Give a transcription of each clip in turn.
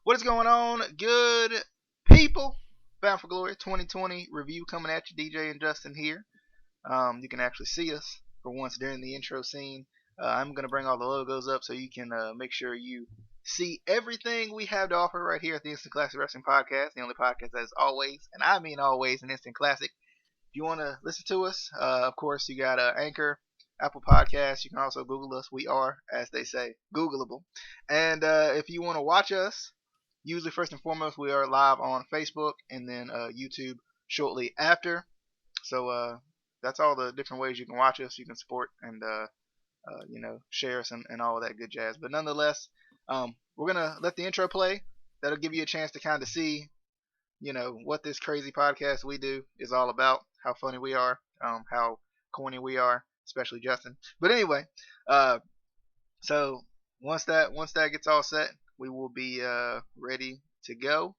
What is going on, good people? Bound for Glory 2020 review coming at you. DJ and Justin here. You can actually see us for once during the intro scene. I'm going to bring all the logos up so you can make sure you see everything we have to offer right here at the Instant Classic Wrestling Podcast, the only podcast that is always, and I mean always, an instant classic. If you want to listen to us, of course, you got Anchor, Apple Podcasts. You can also Google us. We are, as they say, Googleable. And if you want to watch us, usually first and foremost, we are live on Facebook and then YouTube shortly after. So that's all the different ways you can watch us. You can support and share us and all of that good jazz. But nonetheless, we're gonna let the intro play. That'll give you a chance to kind of see, what this crazy podcast we do is all about. How funny we are, how corny we are, especially Justin. But anyway, so once that gets all set, we will be ready to go,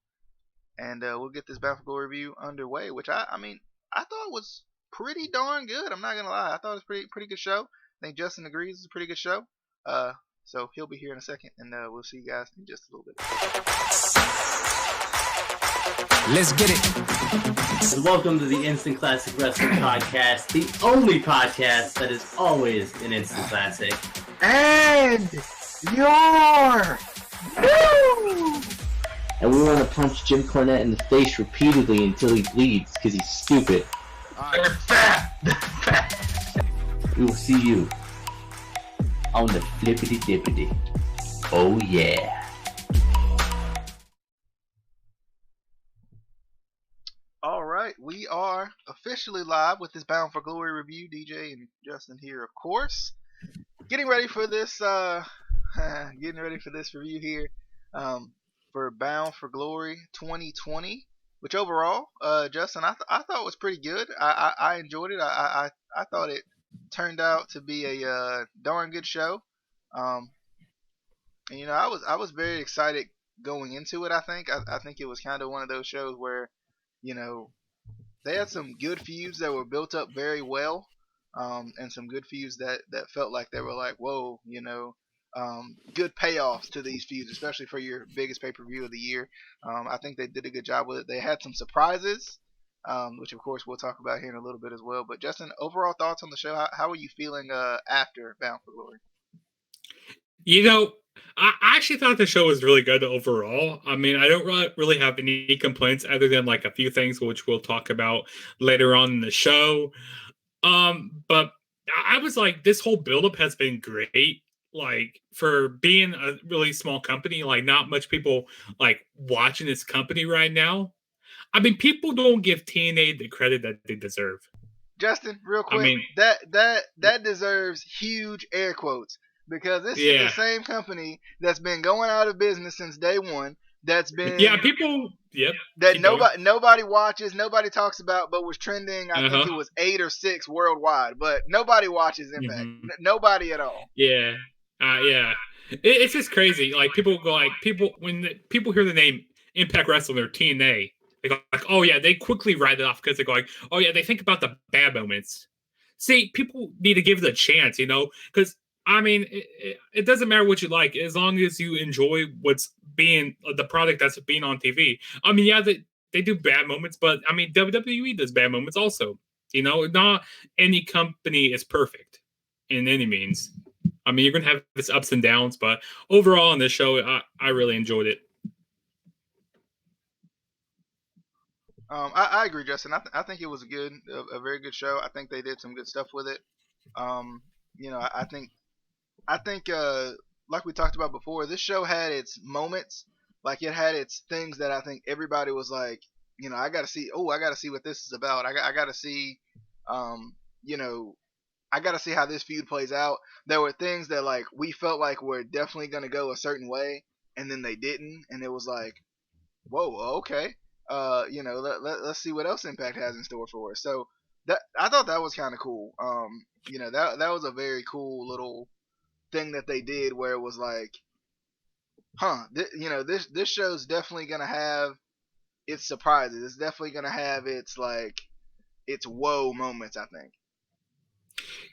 and we'll get this Bound for Glory review underway. Which I thought was pretty darn good. I'm not gonna lie, I thought it was pretty good show. I think Justin agrees it's a pretty good show. So he'll be here in a second, and we'll see you guys in just a little bit. Let's get it. And welcome to the Instant Classic Wrestling Podcast, the only podcast that is always an instant classic. And your And we want to punch Jim Cornette in the face repeatedly until he bleeds because he's stupid. They're fat. We will see you on the flippity dippity. Oh yeah. All right, we are officially live with this Bound for Glory review. DJ and Justin here, of course, getting ready for this review here for Bound for Glory 2020, which overall, Justin, I thought was pretty good. I enjoyed it. I thought it turned out to be a darn good show. And I was very excited going into it. I think it was kind of one of those shows where, they had some good feuds that were built up very well, and some good feuds that felt like they were like, whoa, good payoffs to these feuds, especially for your biggest pay-per-view of the year. I think they did a good job with it. They had some surprises, which of course we'll talk about here in a little bit as well. But Justin, overall thoughts on the show? How are you feeling after Bound for Glory? I actually thought the show was really good overall. I mean, I don't really have any complaints other than like a few things which we'll talk about later on in the show. But I was like, this whole buildup has been great. Like, for being a really small company, like not much people like watching this company right now. I mean, people don't give TNA the credit that they deserve. Justin, real quick, that deserves huge air quotes. Because this is the same company that's been going out of business since day one. That's been nobody watches, nobody talks about, but was trending. I think it was 8 or 6 worldwide, but nobody watches Impact. Nobody at all. Yeah. It's just crazy. Like people people hear the name Impact Wrestling or TNA, they go like, oh yeah, they quickly write it off because they go like, oh yeah, they think about the bad moments. See, people need to give it a chance, because. I mean, it doesn't matter what you like, as long as you enjoy what's being the product that's being on TV. I mean, yeah, they do bad moments, but I mean, WWE does bad moments also. Not any company is perfect in any means. I mean, you're going to have this ups and downs, but overall on this show, I really enjoyed it. I agree, Justin. I think it was a very good show. I think they did some good stuff with it. I think, like we talked about before, this show had its moments. Like, it had its things that I think everybody was like, I got to see. Oh, I got to see what this is about. I got to see, I got to see how this feud plays out. There were things that like we felt like were definitely going to go a certain way, and then they didn't, and it was like, whoa, okay. Let's see what else Impact has in store for us. So that I thought that was kind of cool. That was a very cool little thing that they did where it was like, this show's definitely gonna have its surprises. It's definitely gonna have its whoa moments, I think.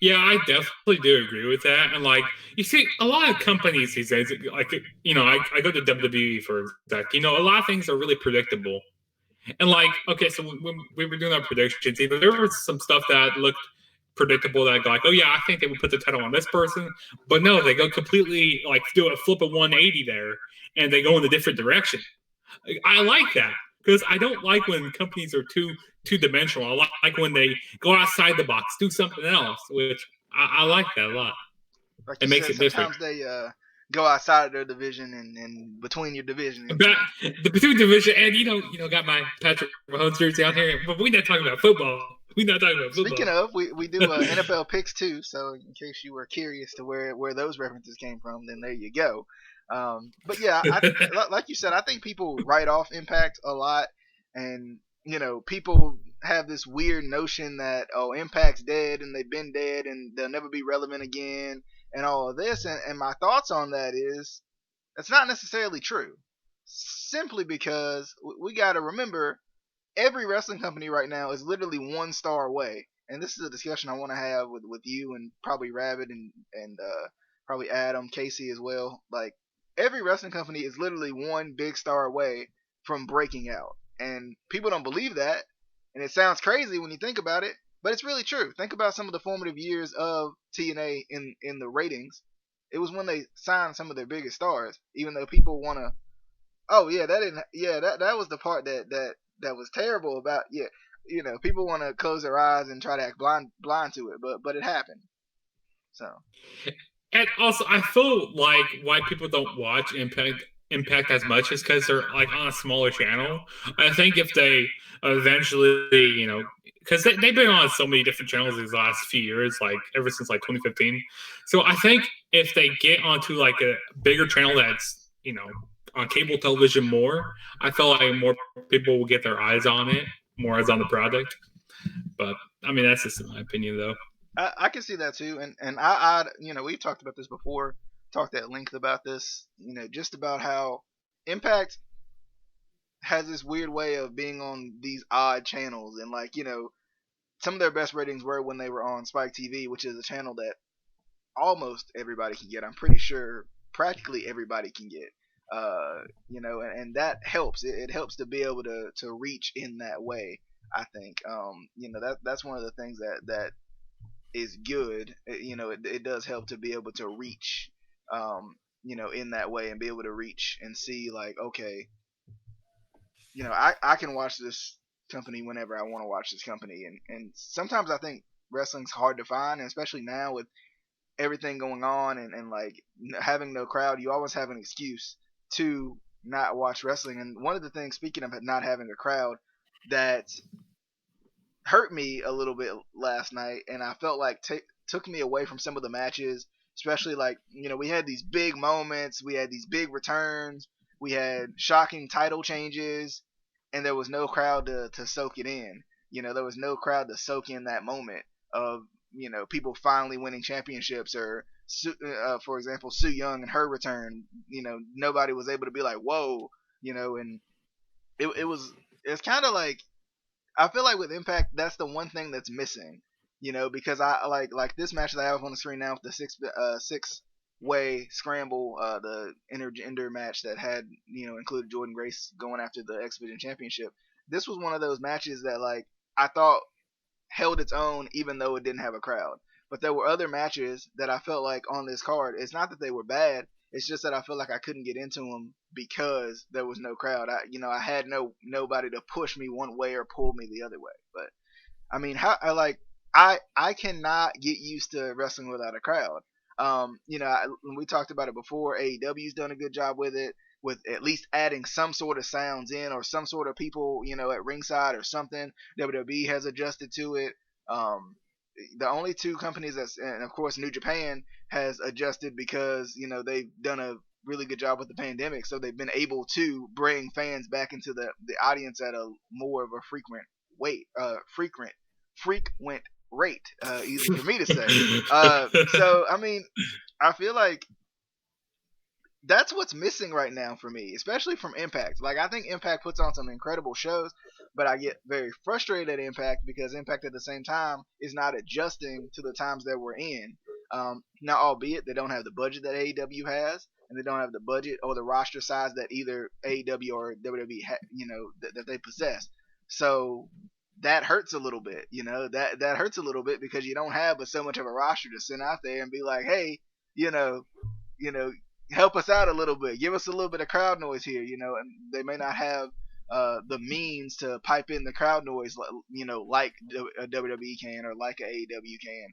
Yeah, I definitely do agree with that. And like, you see, a lot of companies these days, like, I go to WWE for that. A lot of things are really predictable. And like, okay, so when we were doing our predictions, there was some stuff that looked predictable that I go like, oh yeah, I think they would put the title on this person, but no, they go completely like do a flip of 180 there, and they go in a different direction. I like that because I don't like when companies are two dimensional. I like when they go outside the box, do something else, which I like that a lot. Like It you makes said, it different. sometimes they go outside of their division and between your divisions. But the between division, and got my Patrick Mahomes jersey on here, but we're not talking about football. We're not talking about Speaking football. of, we do NFL picks too. So in case you were curious to where those references came from, then there you go. But yeah, like you said, I think people write off Impact a lot, and people have this weird notion that Impact's dead and they've been dead and they'll never be relevant again and all of this. And my thoughts on that is that's not necessarily true. Simply because we got to remember every wrestling company right now is literally 1 star away. And this is a discussion I want to have with you and probably Rabbit and probably Adam, Casey as well. Like every wrestling company is literally 1 big star away from breaking out. And people don't believe that. And it sounds crazy when you think about it, but it's really true. Think about some of the formative years of TNA in the ratings. It was when they signed some of their biggest stars, even though people want to. Oh yeah, that didn't. Yeah, that was the part that was terrible about. Yeah, people want to close their eyes and try to act blind to it, but it happened. So And also, I feel like why people don't watch Impact as much is because they're like on a smaller channel. I think if they eventually, because they've been on so many different channels these last few years, like ever since like 2015. So I think if they get onto like a bigger channel that's on cable television more, I feel like more people will get their eyes on it, more eyes on the product. But I mean, that's just my opinion, though. I can see that too, and I we've talked about this before, talked at length about this, just about how Impact has this weird way of being on these odd channels, and like some of their best ratings were when they were on Spike TV, which is a channel that almost everybody can get. I'm pretty sure practically everybody can get. And that helps. It helps to be able to reach in that way. I think. That's one of the things that is good. It does help to be able to reach. In that way and be able to reach and see like, okay, I can watch this company whenever I want to watch this company, and sometimes I think wrestling's hard to find, and especially now with everything going on and like having no crowd, you always have an excuse to not watch wrestling. And one of the things, speaking of not having a crowd, that hurt me a little bit last night, and I felt like took me away from some of the matches, especially like we had these big moments, we had these big returns, we had shocking title changes, and there was no crowd to soak it in. There was no crowd to soak in that moment of people finally winning championships, or for example, Sue Young and her return. Nobody was able to be like, whoa, and it's kind of like I feel like with Impact, that's the one thing that's missing. Because I like this match that I have on the screen now with the six-way scramble, the intergender match that had included Jordan Grace going after the X Division Championship. This was one of those matches that like I thought held its own even though it didn't have a crowd. But there were other matches that I felt like on this card. It's not that they were bad. It's just that I feel like I couldn't get into them because there was no crowd. I had nobody to push me one way or pull me the other way. But I mean, I cannot get used to wrestling without a crowd. We talked about it before. AEW's done a good job with it, with at least adding some sort of sounds in or some sort of people, at ringside or something. WWE has adjusted to it. The only two companies and of course New Japan has adjusted because they've done a really good job with the pandemic, so they've been able to bring fans back into the audience at a more of a frequent rate, easy for me to say. So I mean, I feel like that's what's missing right now for me, especially from Impact. Like, I think Impact puts on some incredible shows, but I get very frustrated at Impact because Impact at the same time is not adjusting to the times that we're in. Now, albeit they don't have the budget that AEW has, and they don't have the budget or the roster size that either AEW or WWE, that they possess. So that hurts a little bit. That hurts a little bit because you don't have so much of a roster to send out there and be like, hey, you know, you know, help us out a little bit, give us a little bit of crowd noise here, and they may not have the means to pipe in the crowd noise, like a WWE can or like a AEW can,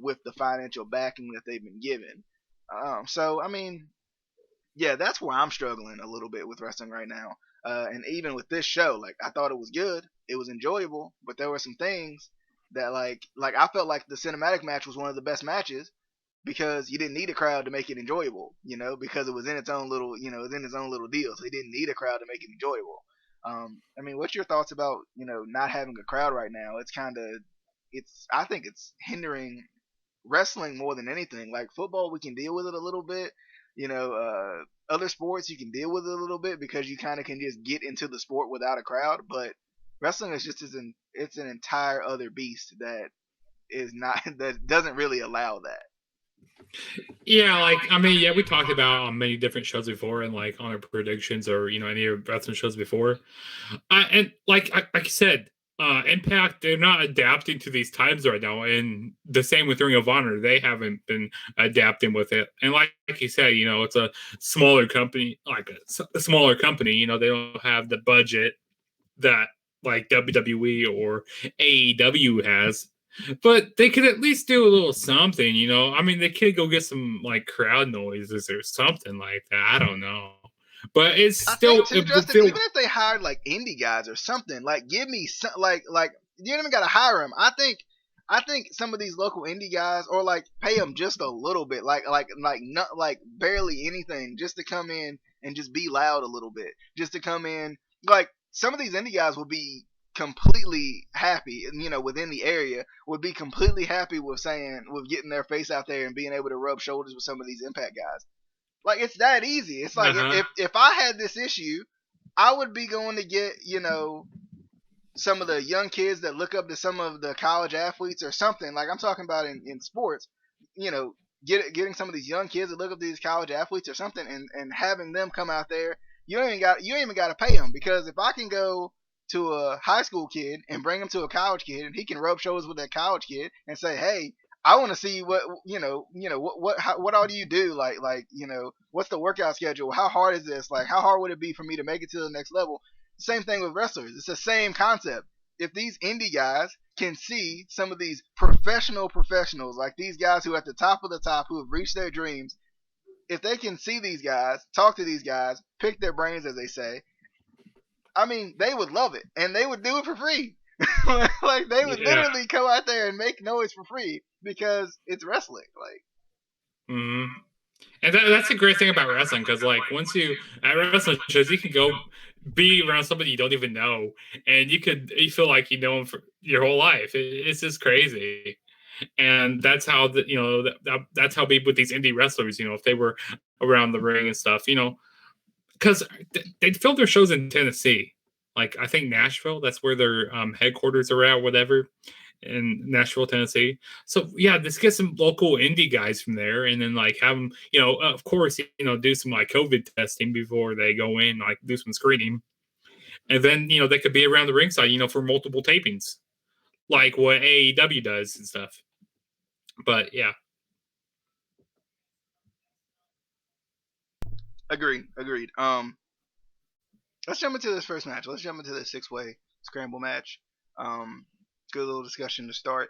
with the financial backing that they've been given. So I mean, yeah, that's where I'm struggling a little bit with wrestling right now. And even with this show, like I thought it was good, it was enjoyable, but there were some things that like I felt like the cinematic match was one of the best matches because you didn't need a crowd to make it enjoyable, because it was in its own little, it was in its own little deal, so you didn't need a crowd to make it enjoyable. I mean, what's your thoughts about not having a crowd right now? I think it's hindering wrestling more than anything. Like football, we can deal with it a little bit. Other sports you can deal with it a little bit because you kind of can just get into the sport without a crowd. But wrestling is just it's an entire other beast that is not that doesn't really allow that. Yeah, like I mean, yeah, we talked about on many different shows before, and like on our predictions or any of wrestling shows before. And like I said, Impact, they're not adapting to these times right now, and the same with Ring of Honor, they haven't been adapting with it. And like you said, it's a smaller company, like a smaller company. They don't have the budget that like WWE or AEW has. But they could at least do a little something, I mean, they could go get some like crowd noises or something like that. I don't know, but it's still too, Justin, even if they hired like indie guys or something, like give me some, like you don't even gotta hire them. I think some of these local indie guys, or like pay them just a little bit, like not like barely anything, just to come in and just be loud a little bit, just to come in. Like some of these indie guys will be completely happy, within the area, would be completely happy with getting their face out there and being able to rub shoulders with some of these Impact guys. Like it's that easy. It's like if I had this issue, I would be going to get some of the young kids that look up to some of the college athletes or something. Like I'm talking about in sports, getting some of these young kids that look up to these college athletes or something, and having them come out there. You ain't even got to pay them, because if I can go to a high school kid and bring him to a college kid, and he can rub shoulders with that college kid and say, "Hey, I want to see what all do you do? Like what's the workout schedule? How hard is this? Like, how hard would it be for me to make it to the next level?" Same thing with wrestlers. It's the same concept. If these indie guys can see some of these professionals, like these guys who are at the top of the top, who have reached their dreams, if they can see these guys, talk to these guys, pick their brains, as they say, I mean, they would love it, and they would do it for free. Like they would literally come out there and make noise for free because it's wrestling. Like, and that's a great thing about wrestling, because like once you at wrestling shows, you can go be around somebody you don't even know, and you feel like you know them for your whole life. It's just crazy, and that's how that's how be with these indie wrestlers. If they were around the ring and stuff, because they film their shows in Tennessee. Like I think Nashville, that's where their headquarters are at, whatever, in Nashville, Tennessee. So yeah, just get some local indie guys from there, and then like have them, of course, do some like COVID testing before they go in, like do some screening, and then they could be around the ringside, for multiple tapings, like what AEW does and stuff. But yeah. Agreed. Let's jump into this first match. Let's jump into this 6-way scramble match. Good little discussion to start.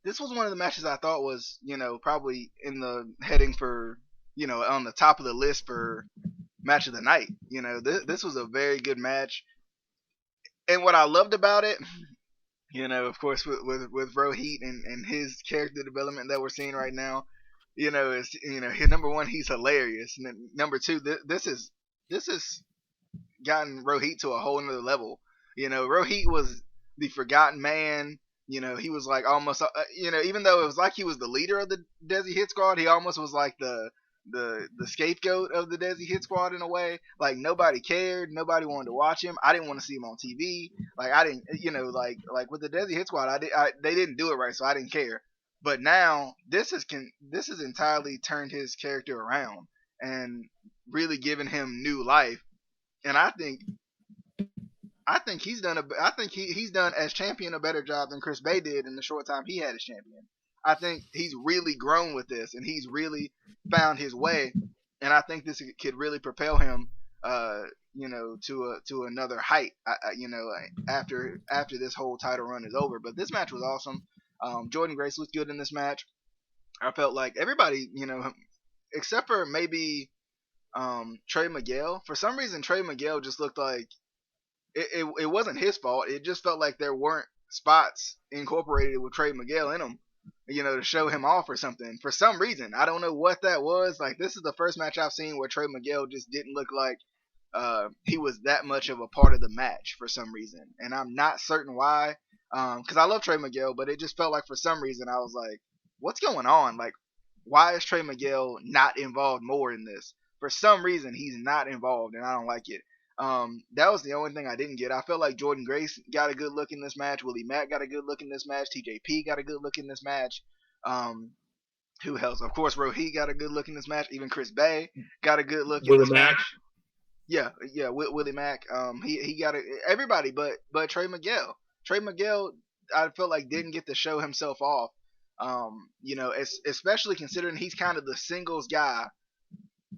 This was one of the matches I thought was, probably in the heading for, on the top of the list for match of the night. This was a very good match. And what I loved about it, of course, with Rohit and his character development that we're seeing right now, is, number one, he's hilarious. And number two, this is gotten Rohit to a whole nother level. Rohit was the forgotten man. He was like almost, even though it was like he was the leader of the Desi Hit Squad, he almost was like the the scapegoat of the Desi Hit Squad in a way. Like nobody cared, nobody wanted to watch him. I didn't want to see him on TV. Like I didn't, like with the Desi Hit Squad, they didn't do it right, so I didn't care. But now this has entirely turned his character around and really given him new life. And I think he's done as champion a better job than Chris Bay did in the short time he had as champion. I think he's really grown with this, and he's really found his way, and I think this could really propel him, to another height. After this whole title run is over. But this match was awesome. Jordan Grace looked good in this match. I felt like everybody, except for maybe Trey Miguel. For some reason, Trey Miguel just looked like it wasn't his fault. It just felt like there weren't spots incorporated with Trey Miguel in them, to show him off or something. For some reason, I don't know what that was. Like this is the first match I've seen where Trey Miguel just didn't look like he was that much of a part of the match for some reason, and I'm not certain why. Because I love Trey Miguel, but it just felt like for some reason I was like, what's going on? Like, why is Trey Miguel not involved more in this? For some reason, he's not involved, and I don't like it. That was the only thing I didn't get. I felt like Jordan Grace got a good look in this match. Willie Mack got a good look in this match. TJP got a good look in this match. Who else? Of course, Rohit got a good look in this match. Even Chris Bay got a good look in this match. Yeah, Willie Mack. He got everybody, but Trey Miguel. Trey Miguel, I felt like didn't get to show himself off. Especially considering he's kind of the singles guy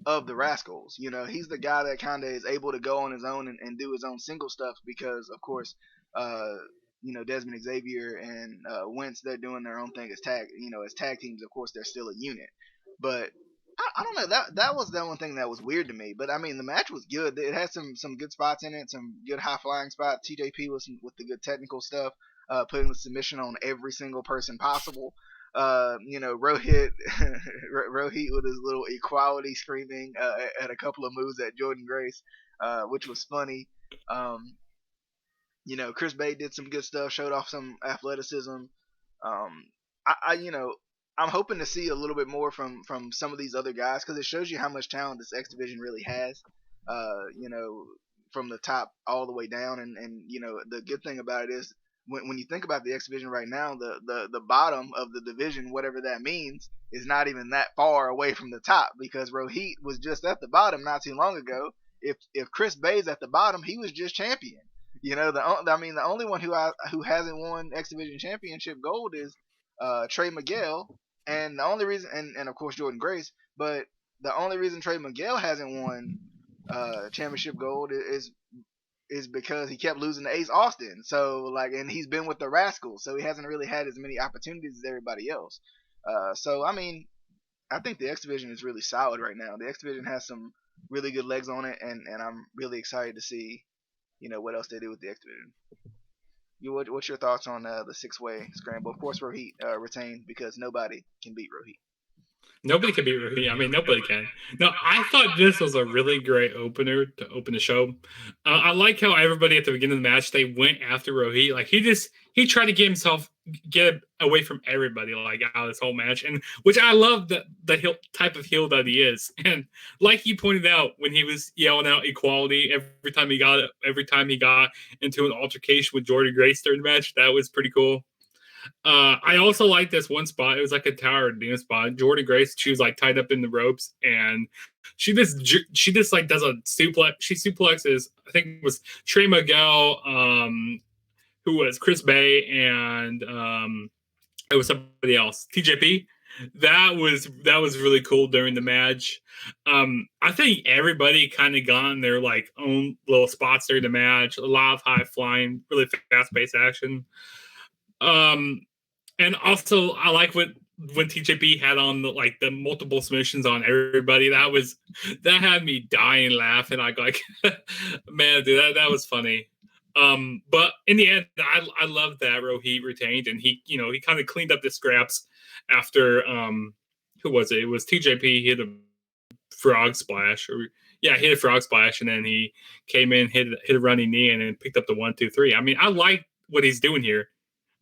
of the Rascals. He's the guy that kind of is able to go on his own and do his own single stuff because, of course, Desmond Xavier and Wentz, they're doing their own thing as tag teams. Of course, they're still a unit. But I don't know. That was the one thing that was weird to me. But I mean, the match was good. It had some good spots in it, some good high flying spots. TJP with the good technical stuff, putting the submission on every single person possible. Rohit with his little equality screaming at a couple of moves at Jordan Grace, which was funny. Chris Bay did some good stuff, showed off some athleticism. I'm hoping to see a little bit more from some of these other guys because it shows you how much talent this X division really has. From the top all the way down, and the good thing about it is when you think about the X division right now, the bottom of the division, whatever that means, is not even that far away from the top because Rohit was just at the bottom not too long ago. If Chris Bay's at the bottom, he was just champion. The only one who hasn't won X Division Championship gold is Trey Miguel, and the only reason, and of course Jordan Grace, but the only reason Trey Miguel hasn't won championship gold is because he kept losing to Ace Austin. So and he's been with the Rascals, so he hasn't really had as many opportunities as everybody else. I think the X Division is really solid right now. The X Division has some really good legs on it, and I'm really excited to see what else they do with the X Division. What's your thoughts on the 6-way scramble? Of course, Rohit retained because nobody can beat Rohit. Nobody can beat Rohit. I mean, nobody can. No, I thought this was a really great opener to open the show. I like how everybody at the beginning of the match, they went after Rohit. Like he tried to get away from everybody out of this whole match, and which I love the type of heel that he is. And like you pointed out, when he was yelling out equality every time he got into an altercation with Jordan Grace during the match, that was pretty cool. I also like this one spot. It was like a tower dance spot. Jordan Grace, she was tied up in the ropes, and she just does a suplex. She suplexes, I think it was Trey Miguel, who was Chris Bay, and it was somebody else, TJP. That was really cool during the match. I think everybody kind of got in their own little spots during the match. A lot of high flying, really fast paced action. And also I like when TJP had on the multiple submissions on everybody. That had me dying laughing. I man, dude, that was funny. But in the end, I love that Rohit retained, and he kind of cleaned up the scraps after who was it? It was TJP. He hit a frog splash, he hit a frog splash, and then he came in, hit a running knee, and then picked up the 1, 2, 3. I mean, I like what he's doing here.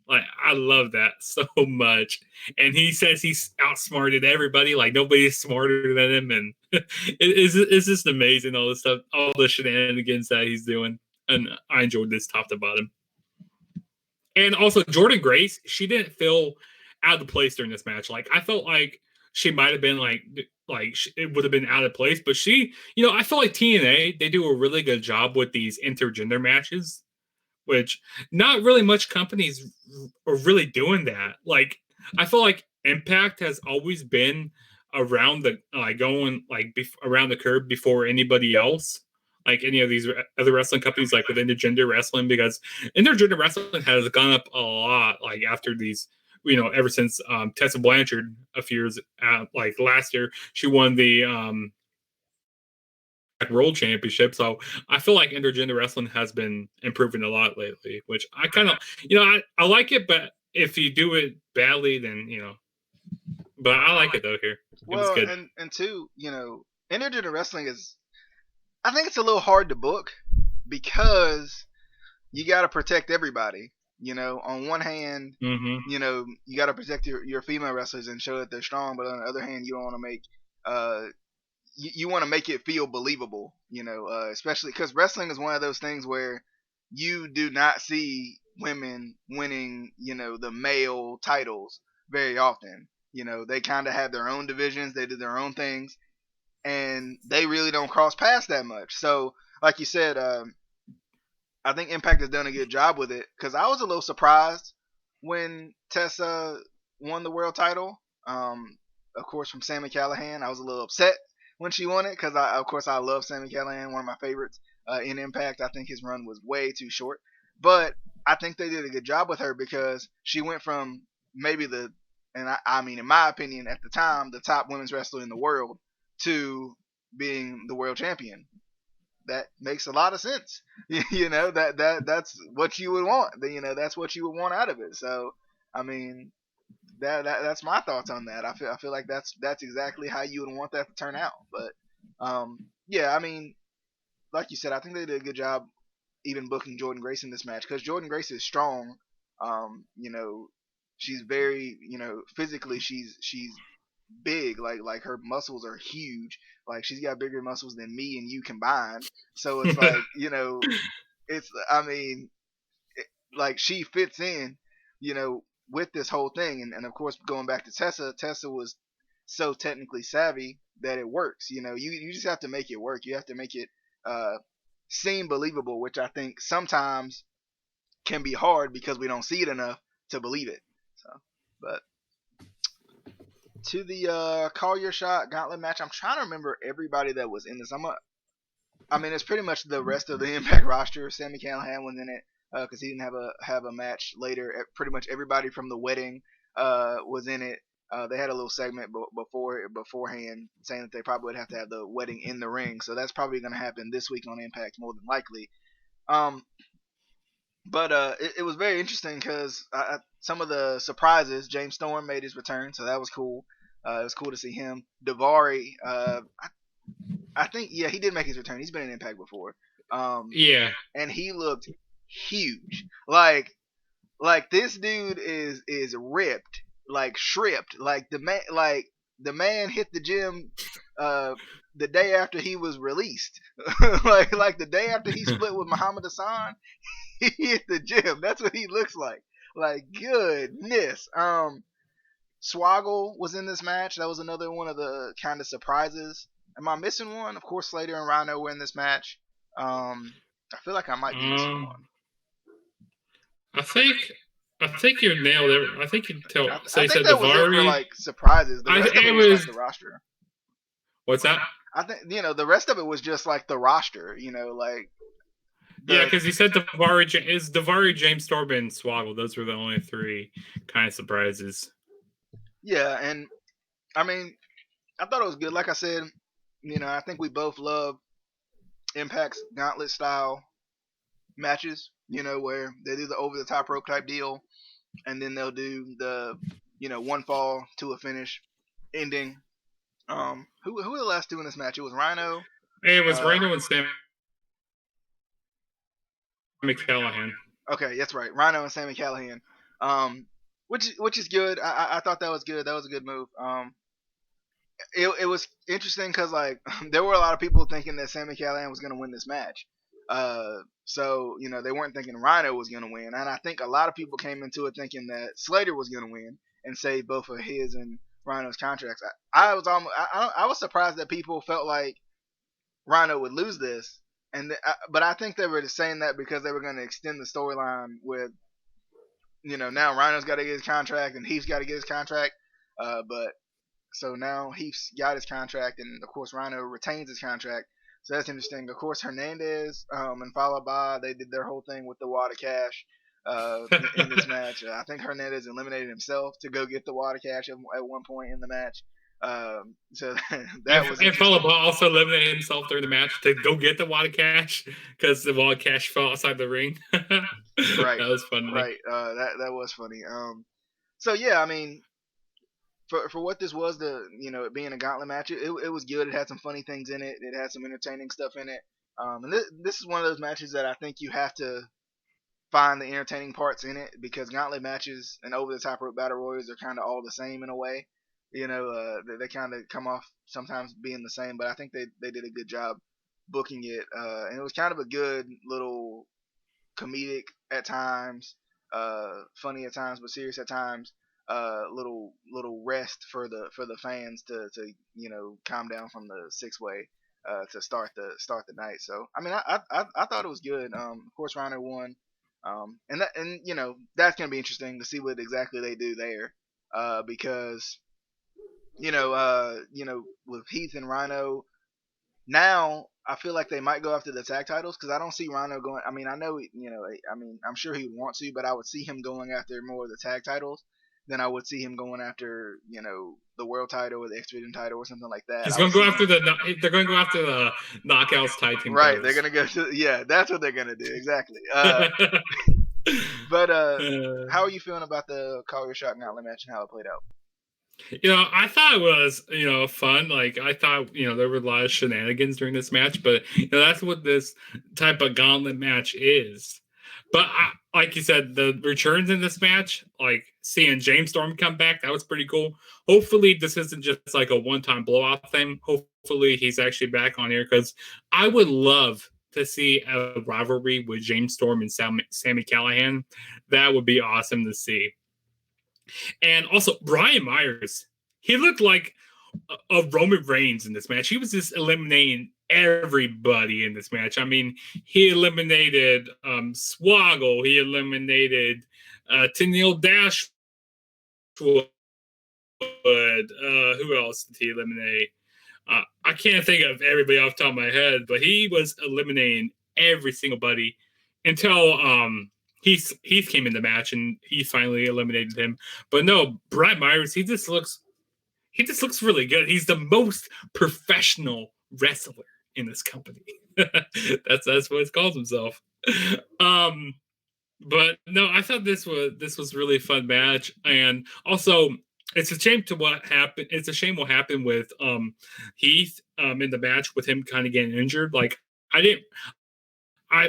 Like, I love that so much. And he says he's outsmarted everybody. Like, nobody's smarter than him. And it's just amazing, all the stuff, all the shenanigans that he's doing. And I enjoyed this top to bottom. And also, Jordan Grace, she didn't feel out of place during this match. Like, I felt like she might have been like it would have been out of place. But she, I feel like TNA, they do a really good job with these intergender matches, which not really much companies are really doing that. Like, I feel like Impact has always been around the going around the curve before anybody else, like any of these other wrestling companies, like with intergender wrestling, because intergender wrestling has gone up a lot. Like after these, ever since Tessa Blanchard a few years, like last year, she won the World Championship. So I feel like intergender wrestling has been improving a lot lately, which I kind of, I like it, but if you do it badly, then, but I like it though here. It was Well, good. and two, intergender wrestling is, I think it's a little hard to book because you got to protect everybody. On one hand, Mm-hmm. you got to protect your female wrestlers and show that they're strong, but on the other hand, you don't want to make you want to make it feel believable. Especially because wrestling is one of those things where you do not see women winning, the male titles very often. They kind of have their own divisions, they do their own things, and they really don't cross paths that much. So, like you said, I think Impact has done a good job with it because I was a little surprised when Tessa won the world title. Of course, from Sami Callihan, I was a little upset when she won it because, of course, I love Sami Callihan, one of my favorites in Impact. I think his run was way too short, but I think they did a good job with her because she went from maybe I mean, in my opinion, at the time, the top women's wrestler in the world to being the world champion. That makes a lot of sense. That's what you would want. That's what you would want out of it. So, I mean, that's my thoughts on that. I feel like that's exactly how you would want that to turn out. But, yeah, I mean, like you said, I think they did a good job even booking Jordan Grace in this match because Jordan Grace is strong. Um, you know, she's very, physically she's big. Like her muscles are huge. Like she's got bigger muscles than me and you combined. So it's like, it's, I mean, like she fits in, with this whole thing. And of course, going back to Tessa was so technically savvy that it works. You just have to make it work. You have to make it uh, seem believable, which I think sometimes can be hard because we don't see it enough to believe it. So, but to the call your shot gauntlet match, I'm trying to remember everybody that was in this. I mean, it's pretty much the rest of the Impact roster. Sami Callihan was in it because he didn't have a match later. Pretty much everybody from the wedding was in it. They had a little segment beforehand saying that they probably would have to have the wedding in the ring, so that's probably going to happen this week on Impact more than likely. But it was very interesting because some of the surprises. James Storm made his return, so that was cool. It was cool to see him. Daivari, I think, yeah, he did make his return. He's been in Impact before. Yeah. And he looked huge. Like this dude is ripped, like stripped. Like the man hit the gym the day after he was released. like the day after he split with Muhammad Hassan, he hit the gym. That's what he looks like. Like goodness. Swoggle was in this match. That was another one of the kind of surprises. Am I missing one? Of course, Slater and Rhino were in this match. I feel like I might be missing one. I think you nailed it. I think you tell. So I you think said that was it for Daivari. like surprises. The rest of it was like the roster. What's that? I think the rest of it was just like the roster. Yeah, because you said Daivari, James Storm, and Swoggle. Those were the only three kind of surprises. Yeah, and I mean, I thought it was good. Like I said, I think we both love Impact's gauntlet style matches. Where they do the over the top rope type deal, and then they'll do the one fall to a finish ending. Who were the last two in this match? It was Rhino. It was Rhino and Sami Callihan. Okay, that's right. Rhino and Sami Callihan. Which is good. I thought that was good. That was a good move. It was interesting because like there were a lot of people thinking that Sami Callihan was going to win this match. So they weren't thinking Rhino was going to win, and I think a lot of people came into it thinking that Slater was going to win and save both of his and Rhino's contracts. I was almost I was surprised that people felt like Rhino would lose this, but I think they were just saying that because they were going to extend the storyline with now Rhino's got to get his contract and Heath's got to get his contract, but so now Heath's got his contract, and of course Rhino retains his contract. So that's interesting. Of course Hernandez and Fallah Bahh, they did their whole thing with the water cash in this match. I think Hernandez eliminated himself to go get the water cash at one point in the match. So that was. And Fallah Bahh also eliminated himself during the match to go get the water cash because the water cash fell outside the ring. Right. That was funny. Right. That was funny. So yeah, I mean, for what this was, it being a gauntlet match, it was good. It had some funny things in it. It had some entertaining stuff in it. And this is one of those matches that I think you have to find the entertaining parts in it, because gauntlet matches and over the top rope battle royals are kind of all the same in a way. They kind of come off sometimes being the same, but I think they did a good job booking it. And it was kind of a good little comedic at times, funny at times, but serious at times. Little rest for the fans to calm down from the 6-way to start the night. So I mean I thought it was good. Of course Rhino won, and that's gonna be interesting to see what exactly they do there, because with Heath and Rhino. Now I feel like they might go after the tag titles, because I don't see Rhino going. I mean, I know I'm sure he would want to, but I would see him going after more of the tag titles than I would see him going after the world title or the X Division title or something like that. He's going to go after they're going to go after the Knockouts tag team. Right, they're going to go to that's what they're going to do exactly. But how are you feeling about the Call Your Shot Gauntlet match and how it played out? I thought it was, fun. Like, I thought, there were a lot of shenanigans during this match, but, that's what this type of gauntlet match is. But, like you said, the returns in this match, like seeing James Storm come back, that was pretty cool. Hopefully, this isn't just like a one-time blowout thing. Hopefully, he's actually back on here, because I would love to see a rivalry with James Storm and Sami Callihan. That would be awesome to see. And also, Brian Myers, he looked like a Roman Reigns in this match. He was just eliminating everybody in this match. I mean, he eliminated Swoggle. He eliminated Tennille Dashwood. Who else did he eliminate? I can't think of everybody off the top of my head, but he was eliminating every single buddy until Heath came in the match and he finally eliminated him. But no, Brian Myers, he just looks really good. He's the most professional wrestler in this company. that's what he calls himself. But no, I thought this was really fun match, and also it's a shame what happened. It's a shame what happened with Heath in the match with him kind of getting injured. Like I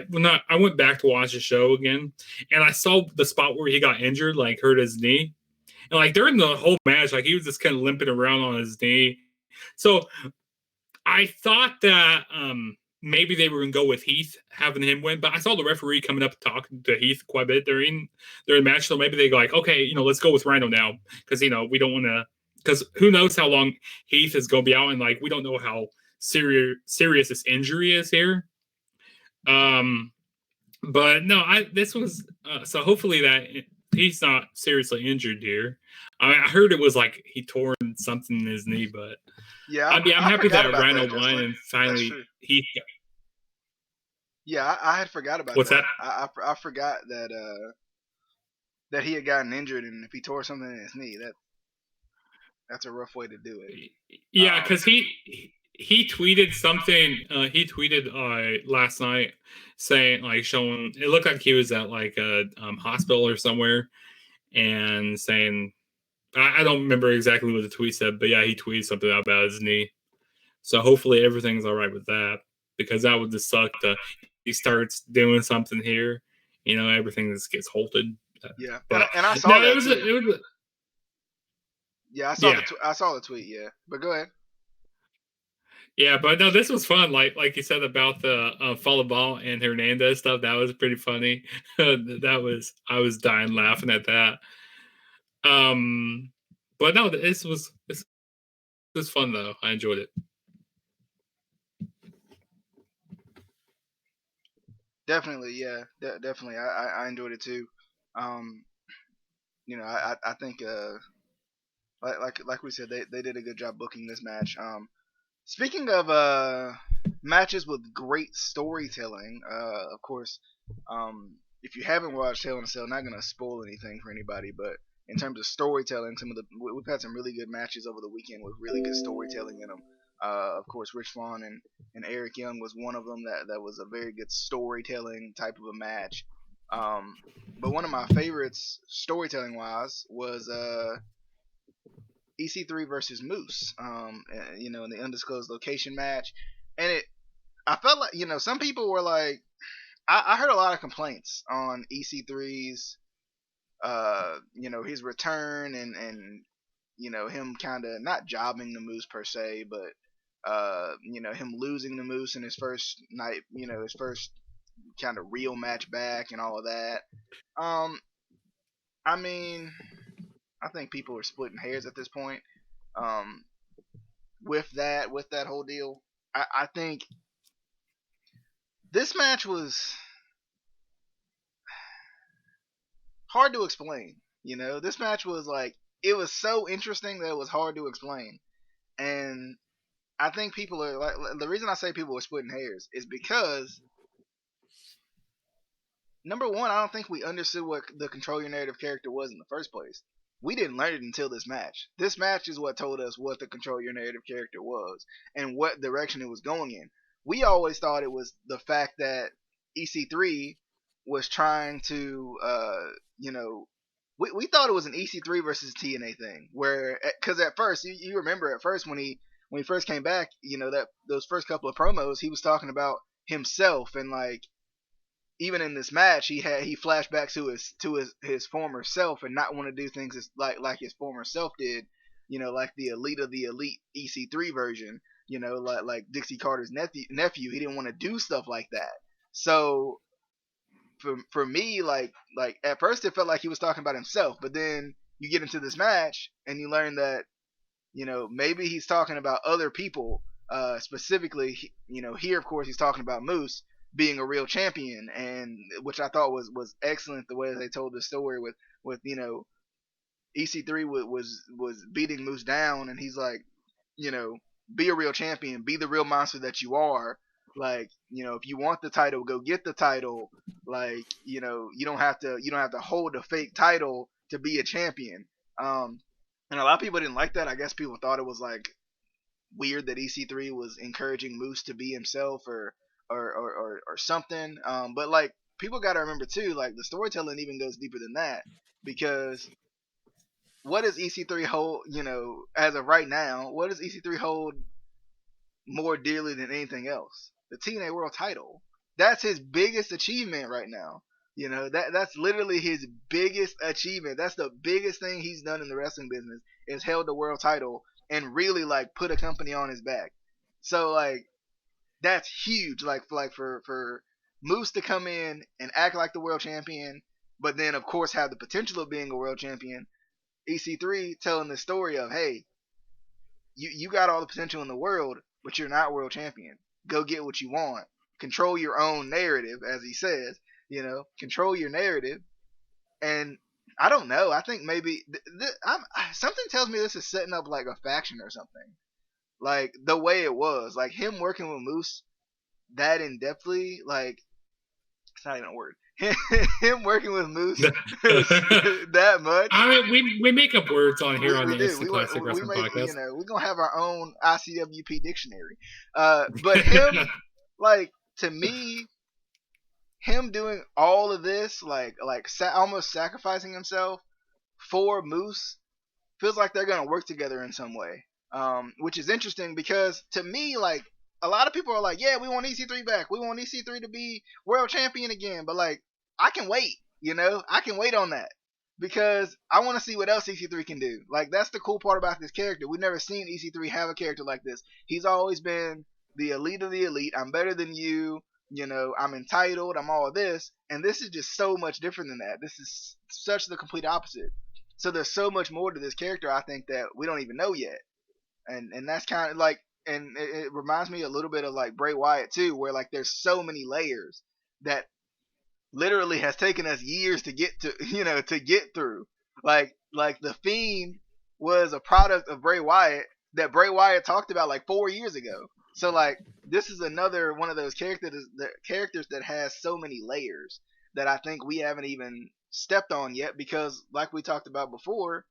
went back to watch the show again, and I saw the spot where he got injured, like hurt his knee. And like during the whole match, like he was just kind of limping around on his knee. So I thought that maybe they were going to go with Heath, having him win. But I saw the referee coming up talking to Heath quite a bit during the match. So maybe they go like, okay, let's go with Rhino now. Because, we don't want to, because who knows how long Heath is going to be out. And like, we don't know how serious this injury is here. But no, this was so hopefully that he's not seriously injured here. I heard it was like he tore something in his knee, but yeah, I'm happy that Rhino won and finally he. Yeah, I had forgot about what's that. I forgot that he had gotten injured, and if he tore something in his knee, that's a rough way to do it. Yeah, because he tweeted something. He tweeted last night saying, like, showing it looked like he was at like a hospital or somewhere, and saying, I don't remember exactly what the tweet said, but yeah, he tweeted something about his knee. So hopefully everything's all right with that, because that would just suck. He starts doing something here, everything just gets halted. Yeah, But and I saw no, that too. it was Yeah, yeah. I saw the tweet. Yeah, but go ahead. Yeah, but no, this was fun. Like you said about the follow ball and Hernandez stuff, that was pretty funny. I was dying laughing at that. But no, this was fun though. I enjoyed it. Definitely, yeah, definitely. I enjoyed it too. Um, I think like we said, they did a good job booking this match. Speaking of matches with great storytelling, of course, if you haven't watched Hell in a Cell, not gonna spoil anything for anybody, but in terms of storytelling, we've had some really good matches over the weekend with really good storytelling in them. Of course, Rich Swann and Eric Young was one of them that was a very good storytelling type of a match. Um, but one of my favorites storytelling wise was EC3 versus Moose, in the undisclosed location match. And I felt like, some people were like, I heard a lot of complaints on EC3's, his return and him kind of not jobbing the Moose per se, but, him losing the Moose in his first night, his first kind of real match back and all of that. Um, I mean, I think people are splitting hairs at this point. Um, with that whole deal. I think this match was hard to explain. This match was like it was so interesting that it was hard to explain. And I think people are like the reason I say people are splitting hairs is because number one, I don't think we understood what the control your narrative character was in the first place. We didn't learn it until this match. This match is what told us what the control your narrative character was and what direction it was going in. We always thought it was the fact that EC3 was trying to, we thought it was an EC3 versus TNA thing. Where, because at first, you remember at first when he first came back, that those first couple of promos, he was talking about himself and like even in this match, he flashed back to his former self and not want to do things like his former self did, like the elite of the elite EC3 version, like Dixie Carter's nephew. He didn't want to do stuff like that. So for me, like at first it felt like he was talking about himself, but then you get into this match and you learn that maybe he's talking about other people. Specifically, here of course he's talking about Moose being a real champion, and which I thought was excellent the way they told the story with EC3 was beating Moose down, and he's like, be a real champion, be the real monster that you are. Like, if you want the title, go get the title. Like, you don't have to hold a fake title to be a champion. And a lot of people didn't like that. I guess people thought it was like weird that EC3 was encouraging Moose to be himself or something. But like people got to remember too, like the storytelling even goes deeper than that because what does EC3 hold? As of right now, what does EC3 hold more dearly than anything else? The TNA World Title. That's his biggest achievement right now. That's literally his biggest achievement. That's the biggest thing he's done in the wrestling business is held the world title and really like put a company on his back. So like that's huge. Like for Moose to come in and act like the world champion, but then of course have the potential of being a world champion. EC3 telling the story of, hey, you got all the potential in the world, but you're not world champion. Go get what you want. Control your own narrative, as he says. Control your narrative. And I don't know. I think maybe something tells me this is setting up like a faction or something. Like the way it was, like him working with Moose that in depthly, like it's not even a word. Him working with Moose that much. I mean, we make up words on here on We the do. Instant Classic We Wrestling make Podcast. we're gonna have our own ICWP dictionary. But him, like to me, him doing all of this, like almost sacrificing himself for Moose, feels like they're gonna work together in some way. Which is interesting because to me, like a lot of people are like, yeah, we want EC3 back. We want EC3 to be world champion again. But like, I can wait. I can wait on that because I want to see what else EC3 can do. Like, that's the cool part about this character. We've never seen EC3 have a character like this. He's always been the elite of the elite. I'm better than you. I'm entitled. I'm all of this. And this is just so much different than that. This is such the complete opposite. So there's so much more to this character, I think, that we don't even know yet. And that's kind of like, and it reminds me a little bit of like Bray Wyatt too, where like there's so many layers that literally has taken us years to get to, to get through. Like the Fiend was a product of Bray Wyatt that Bray Wyatt talked about like 4 years ago. So like this is another one of those characters that has so many layers that I think we haven't even stepped on yet, because like we talked about before,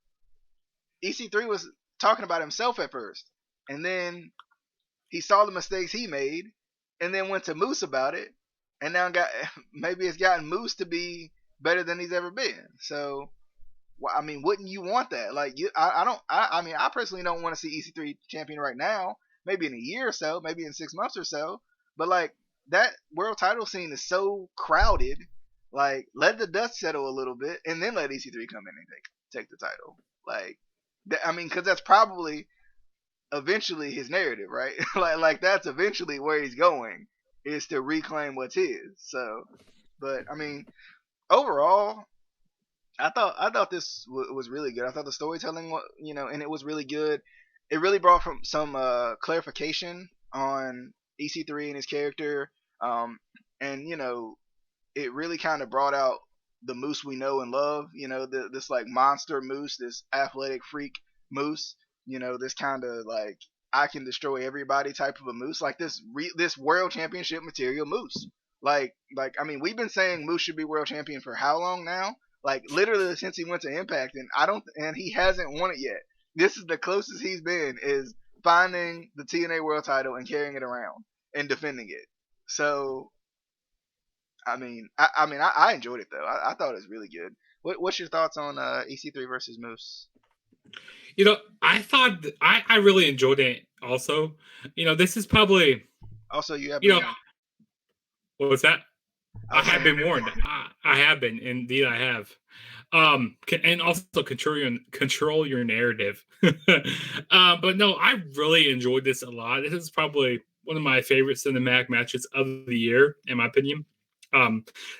EC3 was talking about himself at first, and then he saw the mistakes he made, and then went to Moose about it, and now maybe it's gotten Moose to be better than he's ever been. So, I mean, wouldn't you want that? Like, I personally don't want to see EC3 champion right now. Maybe in a year or so, maybe in 6 months or so. But like that world title scene is so crowded. Like, let the dust settle a little bit, and then let EC3 come in and take the title. Like, because that's probably eventually his narrative, right? like that's eventually where he's going, is to reclaim what's his. So, but I mean, overall, I thought this was really good. I thought the storytelling, and it was really good. It really brought from some clarification on EC3 and his character, and it really kind of brought out the Moose we know and love. This like monster Moose, this athletic freak Moose. This kind of like I can destroy everybody type of a Moose, like this world championship material Moose. Like I mean, we've been saying Moose should be world champion for how long now? Like literally since he went to Impact, and he hasn't won it yet. This is the closest he's been, is finding the TNA World Title and carrying it around and defending it. So, I mean, I enjoyed it though. I thought it was really good. What's your thoughts on EC3 versus Moose? I thought I really enjoyed it. Also, this is probably also you have what was that? I have been warned. I have been, indeed, I have. And also control your narrative. But no, I really enjoyed this a lot. This is probably one of my favorite cinematic matches of the year, in my opinion.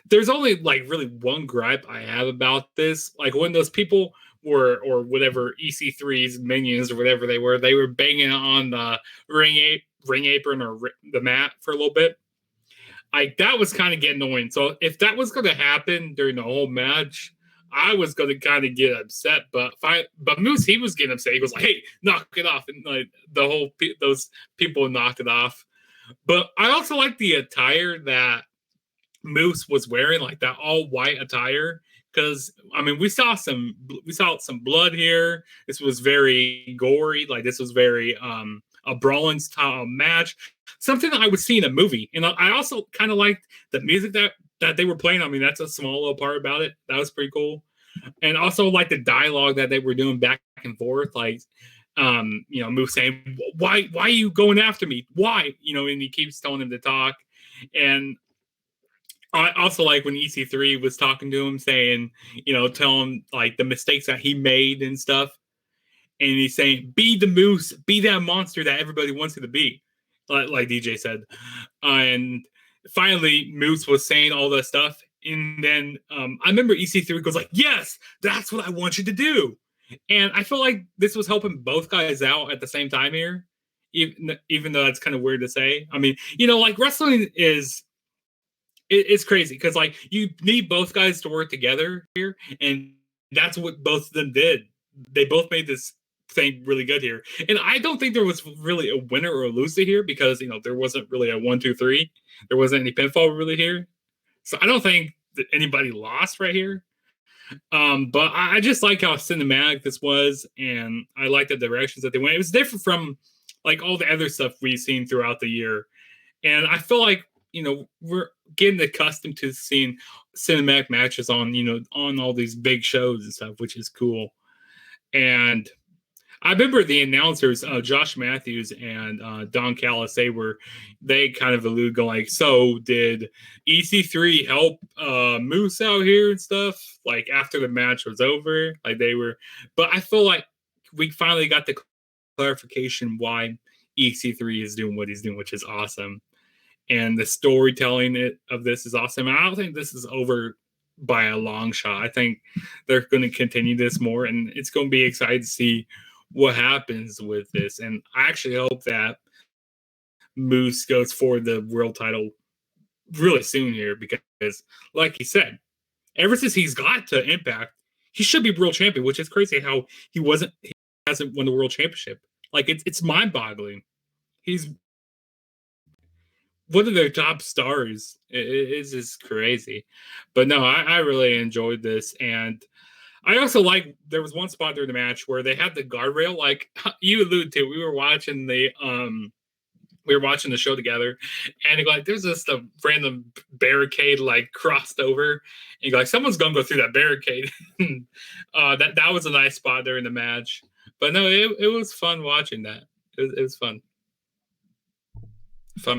There's only like really one gripe I have about this. Like when those people were, or whatever EC3's minions or whatever they were banging on the ring apron or the mat for a little bit. Like that was kind of getting annoying. So if that was going to happen during the whole match, I was going to kind of get upset. But Moose, he was getting upset. He was like, "Hey, knock it off!" And like those people knocked it off. But I also like the attire that Moose was wearing, like that all white attire. Because I mean, we saw some blood here. This was very gory. Like this was very a brawling style match. Something that I would see in a movie. And I also kind of liked the music that they were playing. I mean, that's a small little part about it. That was pretty cool. And also like the dialogue that they were doing back and forth. Like, Moose saying, why are you going after me? Why? And he keeps telling him to talk. And I also like when EC3 was talking to him, saying, tell him like the mistakes that he made and stuff. And he's saying, be the Moose, be that monster that everybody wants you to be. Like DJ said. And finally, Moose was saying all that stuff. And then I remember EC3 goes like, yes, that's what I want you to do. And I feel like this was helping both guys out at the same time here. Even though that's kind of weird to say. I mean, like wrestling it's crazy because like you need both guys to work together here. And that's what both of them did. They both made this thing really good here. And I don't think there was really a winner or a loser here because, there wasn't really a 1, 2, 3. There wasn't any pinfall really here. So I don't think that anybody lost right here. But I just like how cinematic this was. And I like the directions that they went. It was different from like all the other stuff we've seen throughout the year. And I feel like, we're getting accustomed to seeing cinematic matches on all these big shows and stuff, which is cool. And I remember the announcers, Josh Matthews and Don Callis. They kind of allude, going like, "So did EC3 help Moose out here and stuff?" Like after the match was over, like they were. But I feel like we finally got the clarification why EC3 is doing what he's doing, which is awesome. And the storytelling of this is awesome. And I don't think this is over by a long shot. I think they're going to continue this more, and it's going to be exciting to see what happens with this. And I actually hope that Moose goes for the world title really soon here, because, like he said, ever since he's got to Impact, he should be world champion, which is crazy how he hasn't won the world championship. Like it's mind boggling. He's one of their top stars. It's just crazy. But no, I really enjoyed this. And I also like, there was one spot during the match where they had the guardrail, like you alluded to. We were watching the show together, and like there's just a random barricade like crossed over, and you're like, someone's gonna go through that barricade. That was a nice spot during the match. But no, it was fun watching that. It was fun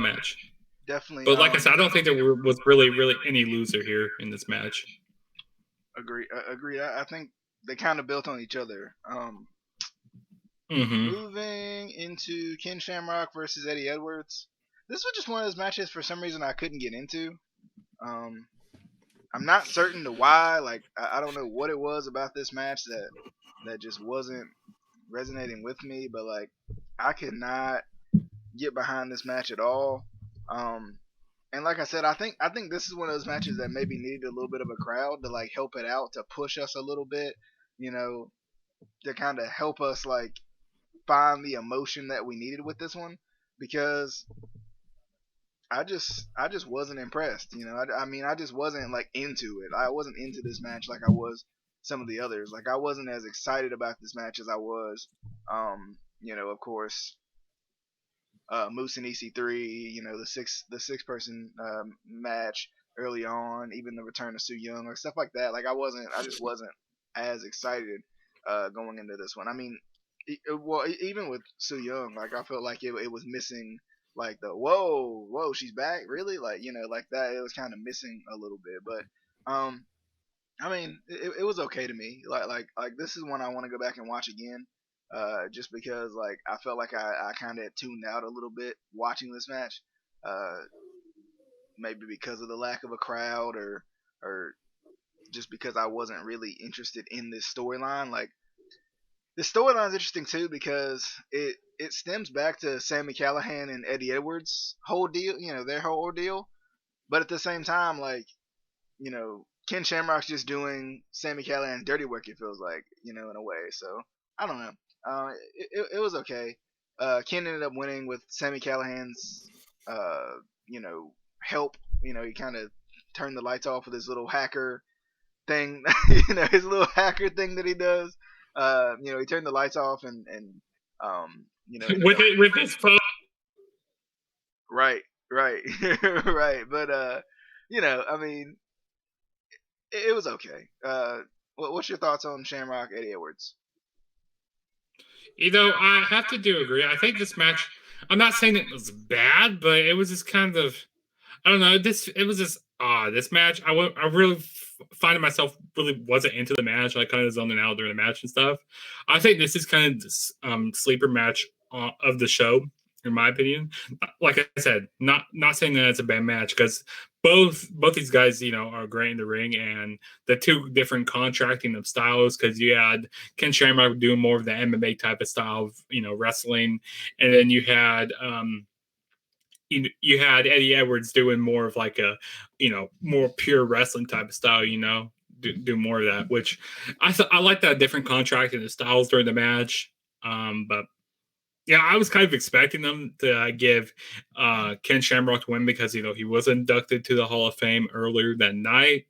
match. Definitely. But like I said, I don't think there was really any loser here in this match. Agree. I think they kind of built on each other. Mm-hmm. Moving into Ken Shamrock versus Eddie Edwards. This was just one of those matches for some reason I couldn't get into. I'm not certain to why. Like I don't know what it was about this match that just wasn't resonating with me. But like I could not get behind this match at all. And like I said, I think this is one of those matches that maybe needed a little bit of a crowd to like help it out, to push us a little bit, to kind of help us like find the emotion that we needed with this one, because I just wasn't impressed. I mean, I just wasn't like into it. I wasn't into this match like I was some of the others. Like I wasn't as excited about this match as I was, of course, Moose and EC3, the six person match early on, even the return of Su Yung or stuff like that. Like I just wasn't as excited going into this one. I mean, even with Su Yung, like I felt like it was missing like the whoa she's back, really, like like that. It was kind of missing a little bit, but I mean it was okay to me. Like this is one I want to go back and watch again. Just because like I felt like I kind of tuned out a little bit watching this match, maybe because of the lack of a crowd, or just because I wasn't really interested in this storyline. Like this storyline is interesting too because it stems back to Sami Callihan and Eddie Edwards' whole deal, their whole ordeal. But at the same time, like Ken Shamrock's just doing Sami Callihan's dirty work. It feels like, in a way. So I don't know. It was okay. Ken ended up winning with Sami Callihan's, help. He kind of turned the lights off with his little hacker thing, his little hacker thing that he does. He turned the lights off and with his phone. Right, right. But I mean, it was okay. What's your thoughts on Shamrock, Eddie Edwards? I have to agree. I think this match, I'm not saying it was bad, but it was just kind of, I don't know. It was just odd. This match, I really finding myself really wasn't into the match. I kind of zoning out during the match and stuff. I think this is kind of this, sleeper match of the show, in my opinion. Like I said, not saying that it's a bad match, because both these guys, are great in the ring, and the two different contracting of styles, because you had Ken Shamrock doing more of the MMA type of style of, wrestling, and then you had Eddie Edwards doing more of like a, more pure wrestling type of style, do more of that, which I like that different contracting of styles during the match. But yeah, I was kind of expecting them to give Ken Shamrock to win because, he was inducted to the Hall of Fame earlier that night.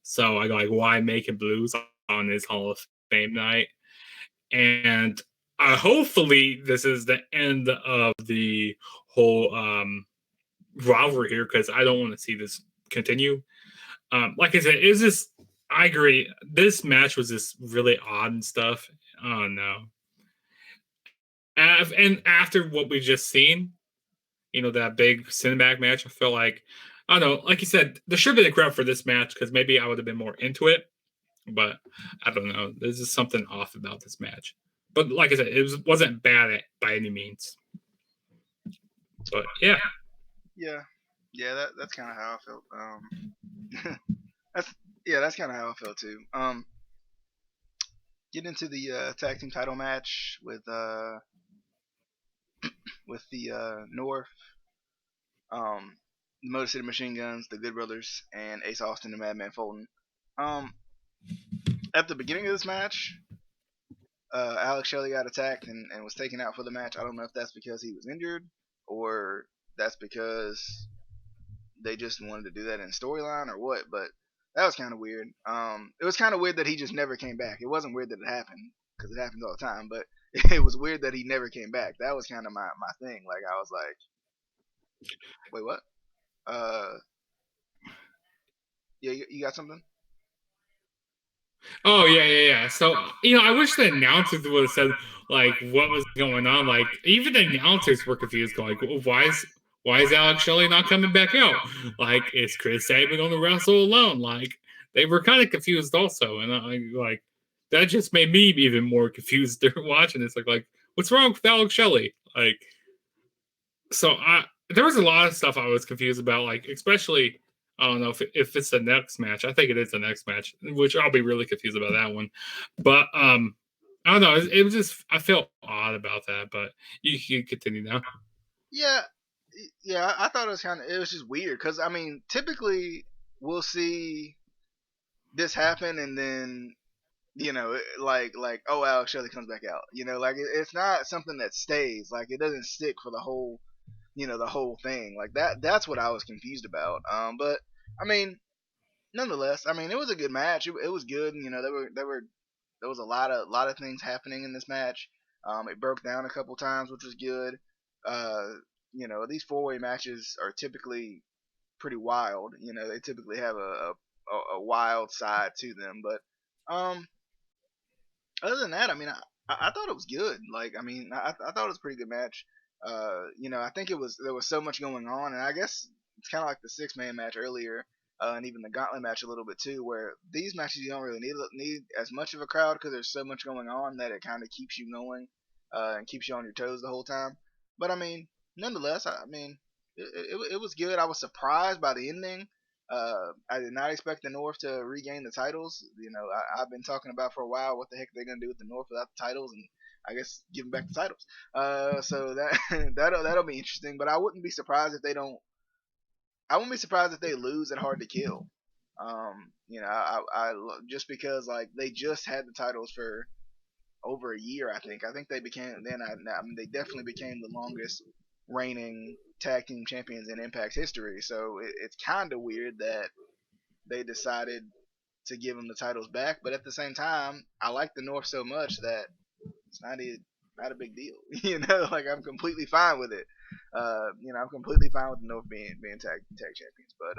So I go like, why make him lose on his Hall of Fame night? And hopefully this is the end of the whole rivalry here, because I don't want to see this continue. Like I said, I agree. This match was just really odd and stuff. Oh no. And after what we've just seen, that big cinematic match, I feel like, I don't know, like you said, there should have been a crowd for this match because maybe I would have been more into it. But I don't know. There's just something off about this match. But like I said, wasn't bad by any means. But yeah. Yeah, that's kind of how I felt. That's kind of how I felt too. Get into the tag team title match with the North, the Motor City Machine Guns, the Good Brothers, and Ace Austin and Madman Fulton. At the beginning of this match, Alex Shelley got attacked and was taken out for the match. I don't know if that's because he was injured or that's because they just wanted to do that in storyline or what, but that was kind of weird. It was kind of weird that he just never came back. It wasn't weird that it happened because it happens all the time, but it was weird that he never came back. That was kind of my thing. Like I was like, wait, what? Yeah, you got something? Oh yeah. So I wish the announcers would have said like what was going on. Like even the announcers were confused. Like, well, why is Alex Shelley not coming back out? Like, is Chris Sabin going to wrestle alone? Like they were kind of confused also, and like that just made me even more confused during watching this. Like what's wrong with Alex Shelley? Like, so there was a lot of stuff I was confused about. Like especially. I don't know if it's the next match. I think it is the next match, which I'll be really confused about that one. But I don't know. It was just I felt odd about that. But you continue now. Yeah, I thought it was just weird because I mean, typically we'll see this happen and then like oh Alex Shelley comes back out. Like it's not something that stays. Like it doesn't stick for the whole the whole thing. Like that's what I was confused about. But I mean, nonetheless, I mean it was a good match. It was good. There was a lot of things happening in this match. It broke down a couple times, which was good. These four-way matches are typically pretty wild. They typically have a wild side to them. But other than that, I mean, I thought it was good. Like, I mean, I thought it was a pretty good match. I think there was so much going on, and I guess it's kind of like the six-man match earlier, and even the gauntlet match a little bit too, where these matches you don't really need as much of a crowd because there's so much going on that it kind of keeps you going, and keeps you on your toes the whole time. But I mean, nonetheless, I mean, it was good. I was surprised by the ending. I did not expect the North to regain the titles. I've been talking about for a while what the heck they're gonna do with the North without the titles, and I guess give them back the titles. So that that'll be interesting. But I wouldn't be surprised if they don't. I wouldn't be surprised if they lose at Hard to Kill. I just because like they just had the titles for over a year. I think they became then. I mean, they definitely became the longest reigning tag team champions in Impact's history. So it's kind of weird that they decided to give them the titles back. But at the same time, I like the North so much that it's not a big deal. Like I'm completely fine with it. I'm completely fine with the North being tag champions. But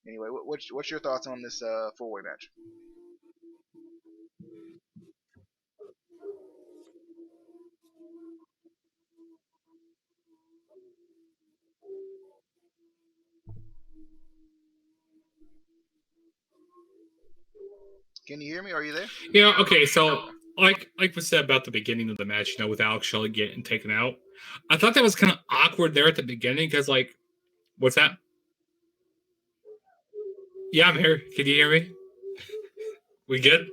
anyway, what's your thoughts on this four-way match? Can you hear me? Are you there? Yeah. Okay. So like we said about the beginning of the match, with Alex Shelley getting taken out, I thought that was kind of awkward there at the beginning because like, what's that? Yeah, I'm here. Can you hear me? We good?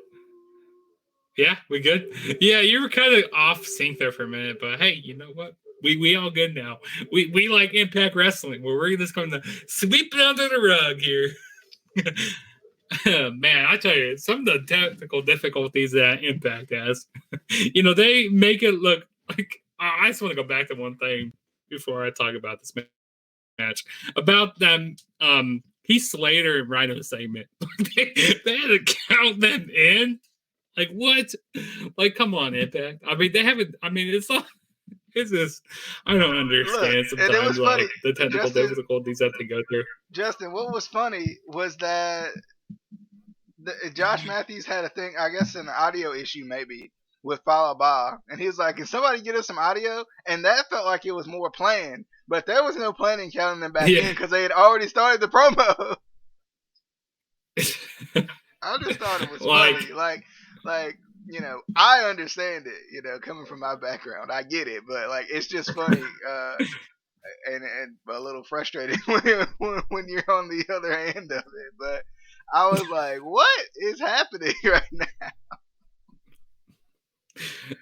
Yeah, we good. Yeah, you were kind of off sync there for a minute, but hey, you know what? We all good now. We like Impact Wrestling. We're just going to sweep it under the rug here. Man, I tell you, some of the technical difficulties that Impact has, they make it look like. I just want to go back to one thing before I talk about this match about them. Heath Slater and Rhino segment. They had to count them in. Like what? Like come on, Impact. I mean, they haven't. I mean, it's not. It's just I don't understand Look, and it sometimes was funny. like the technical difficulties that they go through. Justin, what was funny was that Josh Matthews had a thing, I guess, an audio issue maybe, with Falaba, and he was like, "Can somebody get us some audio?" And that felt like it was more planned, but there was no planning counting them back in because they had already started the promo. I just thought it was funny, like I understand it, coming from my background, I get it, but like it's just funny, and a little frustrating when you're on the other end of it. But I was like, what is happening right now?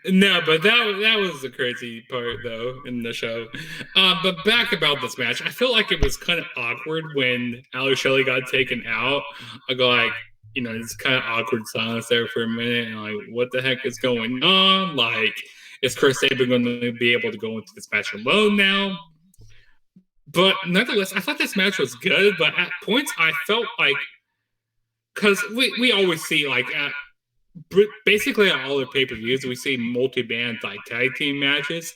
No, but that was the crazy part though in the show. But back about this match, I feel like it was kind of awkward when Ali Shelley got taken out. I go like, it's kind of awkward silence there for a minute, and like, what the heck is going on? Like, is Chris Sabin going to be able to go into this match alone now? But nonetheless, I thought this match was good. But at points, I felt like, because we always see like basically at all the pay-per-views we see multi-band like tag team matches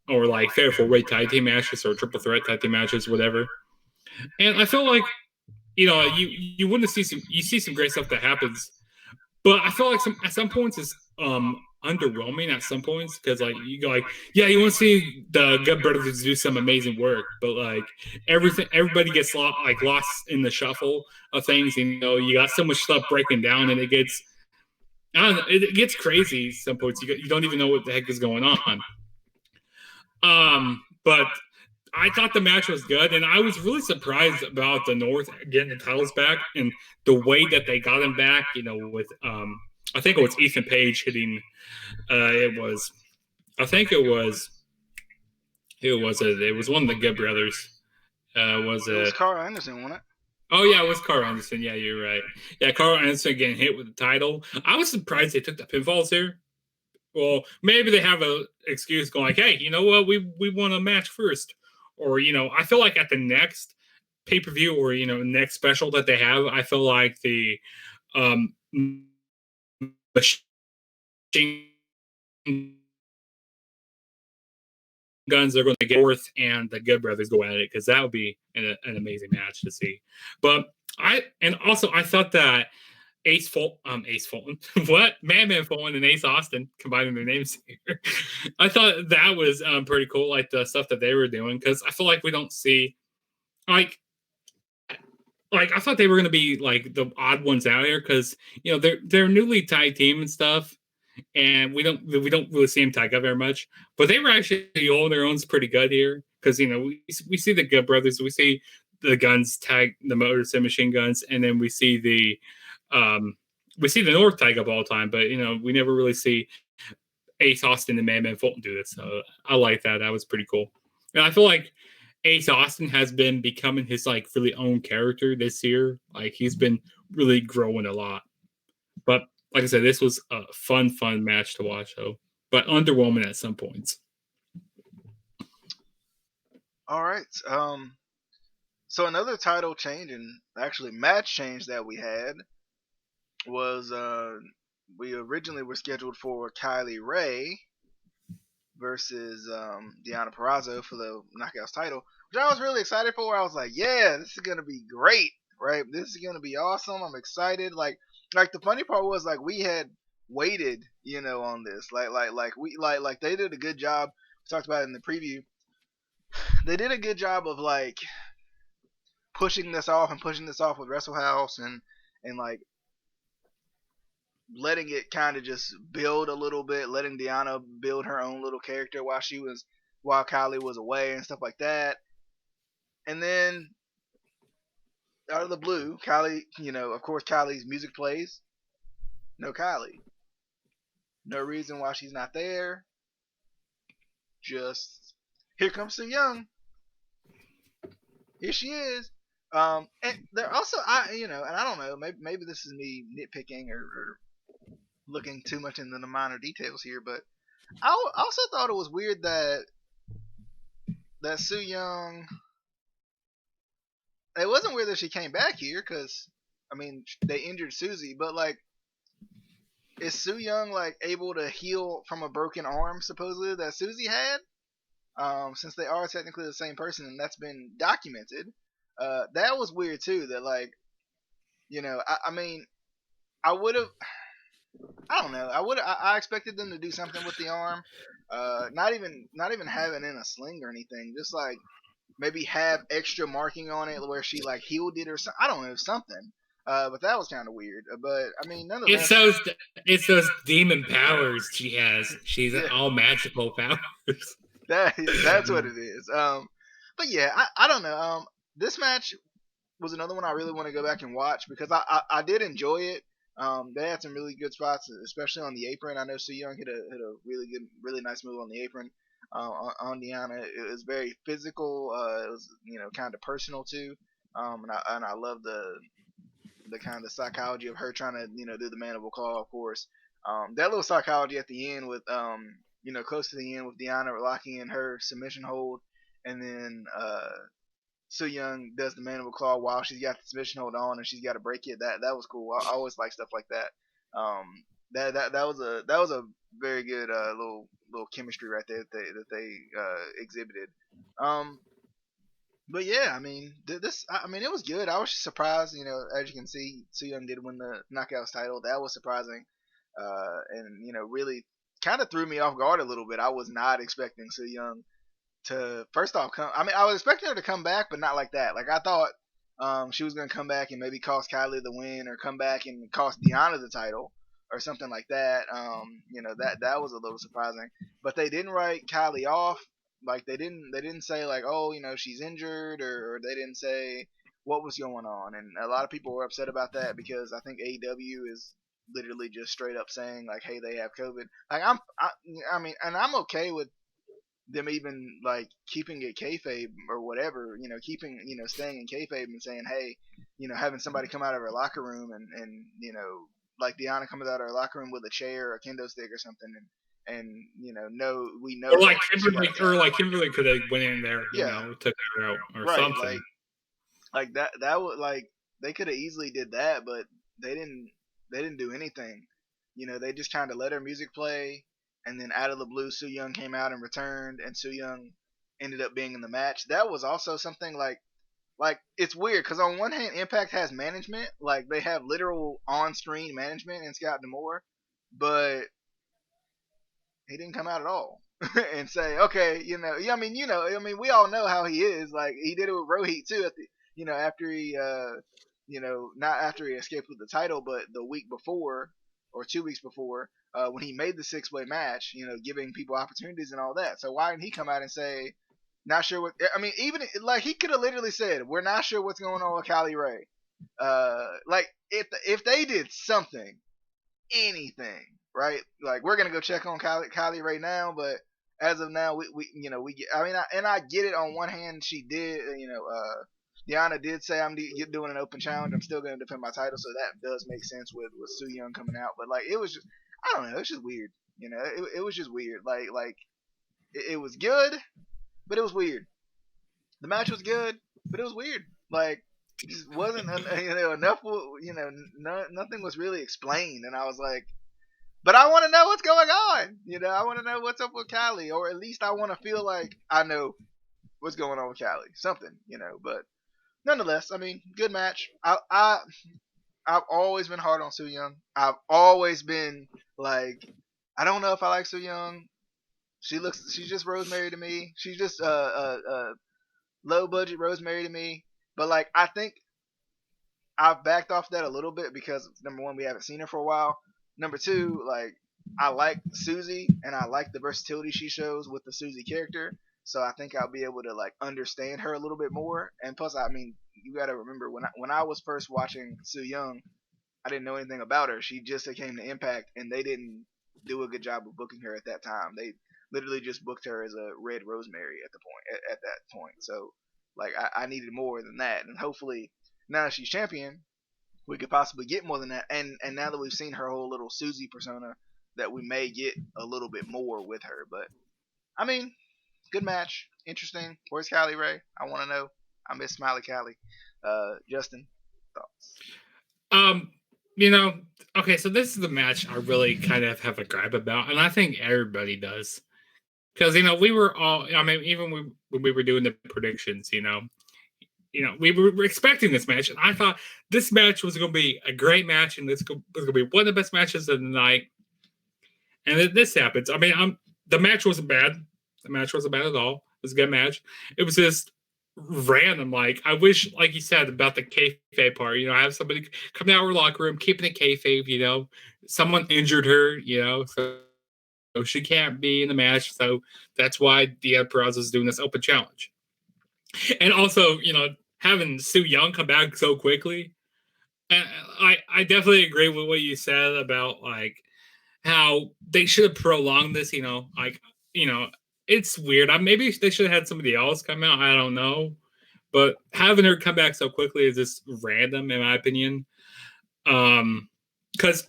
or like fair four-way tag team matches or triple threat tag team matches, whatever. And I feel like you wouldn't see some great stuff that happens, but I feel like at some points it's underwhelming at some points because like you go like, yeah, you want to see the Good Brothers do some amazing work, but like everybody gets lost in the shuffle of things. You got so much stuff breaking down, and it gets crazy some points. You don't even know what the heck is going on. But I thought the match was good, and I was really surprised about the North getting the titles back and the way that they got them back. With I think it was Ethan Page hitting. It was one of the Good Brothers. It was Carl Anderson, wasn't it? Oh, yeah, it was Carl Anderson. Yeah, you're right. Yeah, Carl Anderson getting hit with the title. I was surprised they took the pinfalls here. Well, maybe they have an excuse going like, hey, you know what? We won a match first. Or, I feel like at the next pay-per-view or, next special that they have, I feel like the machine guns are going to get North and the Good Brothers go at it because that would be an amazing match to see. But I thought that Ace Fulton, what? Madman Fulton and Ace Austin combining their names here. I thought that was pretty cool, like the stuff that they were doing, because I feel like we don't see like I thought they were going to be like the odd ones out here because they're newly tag team and stuff. And we don't really see them tag up very much, but they were actually holding their own's pretty good here because we see the Good Brothers, we see the guns tag the Motor City Machine Guns, and then we see the North tag up all the time, but we never really see Ace Austin and Madman Fulton do this. So I like that. That was pretty cool, and I feel like Ace Austin has been becoming his like really own character this year. Like he's been really growing a lot, but. Like I said, this was a fun match to watch, though, but underwhelming at some points. All right. So another title change and actually match change that we had was we originally were scheduled for Kylie Ray versus Deonna Purrazzo for the Knockouts title, which I was really excited for. I was like, yeah, this is gonna be great, right? This is gonna be awesome. I'm excited. Like the funny part was like we had waited, on this. Like they did a good job. We talked about it in the preview. They did a good job of like pushing this off with Wrestle House and like letting it kind of just build a little bit, letting Deonna build her own little character while Kylie was away and stuff like that. And then out of the blue, Kylie, of course Kylie's music plays. No Kylie. No reason why she's not there. Just here comes Su Yung. Here she is. And they're also and I don't know, maybe this is me nitpicking or looking too much into the minor details here, but I also thought it was weird that Su Yung. It wasn't weird that she came back here because they injured Susie, but like, is Su Yung like able to heal from a broken arm supposedly that Susie had? Since they are technically the same person and that's been documented. That was weird too. That like, I would have. I don't know. I expected them to do something with the arm. Not even have it in a sling or anything. Just like maybe have extra marking on it where she like healed it or something. I don't know, something. But that was kind of weird. But I mean, It's nonetheless, those it's those demon powers she has. She's yeah, all magical powers. that's what it is. But yeah, I don't know. This match was another one I really want to go back and watch because I did enjoy it. They had some really good spots, especially on the apron. I know Su Young hit a really good, really nice move on the apron on Deanna. It was very physical. It was kind of personal too. And I love the kind of psychology of her trying to do the mandible claw, of course. That little psychology at the end with close to the end with Deanna locking in her submission hold, and then Su Young does the mandible claw while she's got the submission hold on and she's got to break it. That was cool. I always like stuff like that. That was a very good little chemistry right there that they exhibited. Um, but yeah, I mean, I mean, it was good. I was surprised, as you can see, Su Young did win the Knockouts title. That was surprising, and really kind of threw me off guard a little bit. I was not expecting Su Young to first off come. I mean, I was expecting her to come back, but not like that. Like I thought she was gonna come back and maybe cost Kylie the win, or come back and cost Deanna the title, or something like that. That was a little surprising. But they didn't write Kylie off. Like they didn't say like, oh, she's injured, or they didn't say what was going on. And a lot of people were upset about that because I think AEW is literally just straight up saying like, hey, they have COVID. Like I mean, and I'm okay with them even like keeping it kayfabe or whatever, keeping, staying in kayfabe and saying, hey, having somebody come out of her locker room and like Deanna comes out of her locker room with a chair or a kendo stick or something, and no, we know Or like Kimberly could have went in there, yeah, took her out or right, something. like that would like they could have easily did that, but they didn't do anything. They just kind of let her music play, and then out of the blue, Su Young came out and returned, and Su Young ended up being in the match. That was also something like it's weird because on one hand, Impact has management, like they have literal on-screen management in Scott D'Amore, but he didn't come out at all and say, okay, I mean, we all know how he is. Like he did it with Rohit too at the, after he, not after he escaped with the title, but the week before or 2 weeks before, when he made the six-way match, giving people opportunities and all that. So why didn't he come out and say, not sure what? I mean, even like he could have literally said, we're not sure what's going on with Kylie Ray. Like if they did something, anything, right? Like we're gonna go check on Kylie right now, but as of now, we get. I mean, I get it. On one hand, she did, Deanna did say I'm doing an open challenge. I'm still gonna defend my title, so that does make sense with Su Young coming out. But like, it was just, I don't know, it was just weird. It was just weird. Like it was good, but it was weird. The match was good, but it was weird. Like it just wasn't, enough. Nothing was really explained, and I was like, but I want to know what's going on. I want to know what's up with Kylie, or at least I want to feel like I know what's going on with Kylie. Something, But nonetheless, I mean, good match. I've always been hard on Su Young. I've always been like, I don't know if I like Su Young. She's just Rosemary to me. She's just low budget Rosemary to me. But like, I think I've backed off that a little bit because number one, we haven't seen her for a while. Number two, like I like Susie and I like the versatility she shows with the Susie character. So I think I'll be able to like understand her a little bit more. And plus, I mean, you got to remember when I was first watching Su Young, I didn't know anything about her. She just came to Impact, and they didn't do a good job of booking her at that time. They literally just booked her as a Red Rosemary at that point. So like I needed more than that, and hopefully now that she's champion, we could possibly get more than that. And now that we've seen her whole little Susie persona, that we may get a little bit more with her. But I mean, good match, interesting. Where's Kylie Ray? I want to know. I miss Smiley Kylie. Justin, thoughts? Okay, so this is the match I really kind of have a gripe about, and I think everybody does. Because, we were all, I mean, even when we were doing the predictions, we were expecting this match, and I thought this match was going to be a great match, and this was going to be one of the best matches of the night. and this happens. I mean, the match wasn't bad. The match wasn't bad at all. It was a good match. It was just random. Like, I wish, like you said about the kayfabe part, have somebody come out of our locker room, keeping it kayfabe. Someone injured her, so she can't be in the match. So that's why Deanna Purrazzo is doing this open challenge. And also, having Su Yung come back so quickly. I definitely agree with what you said about like how they should have prolonged this. It's weird. Maybe they should have had somebody else come out. I don't know, but having her come back so quickly is just random, in my opinion. Because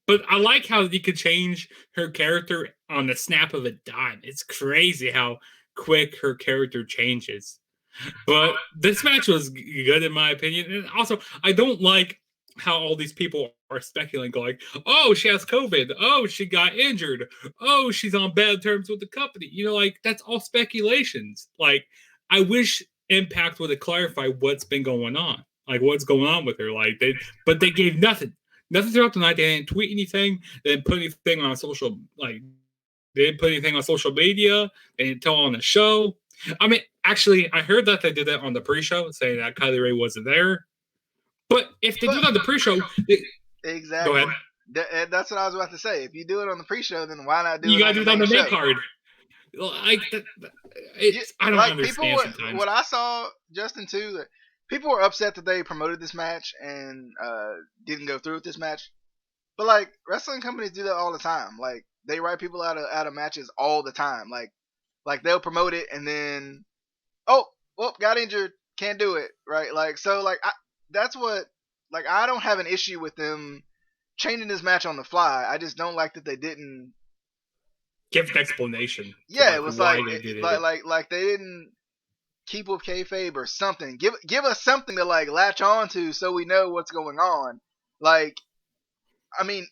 but I like how you could change her character on the snap of a dime. It's crazy how quick her character changes. But this match was good in my opinion. And also, I don't like how all these people are speculating, going, oh, she has COVID. Oh, she got injured. Oh, she's on bad terms with the company. That's all speculations. Like, I wish Impact would have clarified what's been going on. Like, what's going on with her. But they gave nothing. Nothing throughout the night. They didn't tweet anything. They didn't put anything on social, they didn't put anything on social media. They didn't tell on the show. I mean, actually, I heard that they did that on the pre-show, saying that Kylie Ray wasn't there. But if they do it on the pre-show, exactly. Go ahead. That's what I was about to say. If you do it on the pre-show, then why not do you it? You gotta do it on the main card. I don't understand sometimes. What I saw, Justin, too, people were upset that they promoted this match and didn't go through with this match. But wrestling companies do that all the time. They write people out of matches all the time. Like they'll promote it and then, got injured, can't do it, right? That's what, I don't have an issue with them changing this match on the fly. I just don't like that they didn't give an explanation. Yeah, it was why they did it. Like they didn't keep with kayfabe or something. Give us something to latch on to so we know what's going on.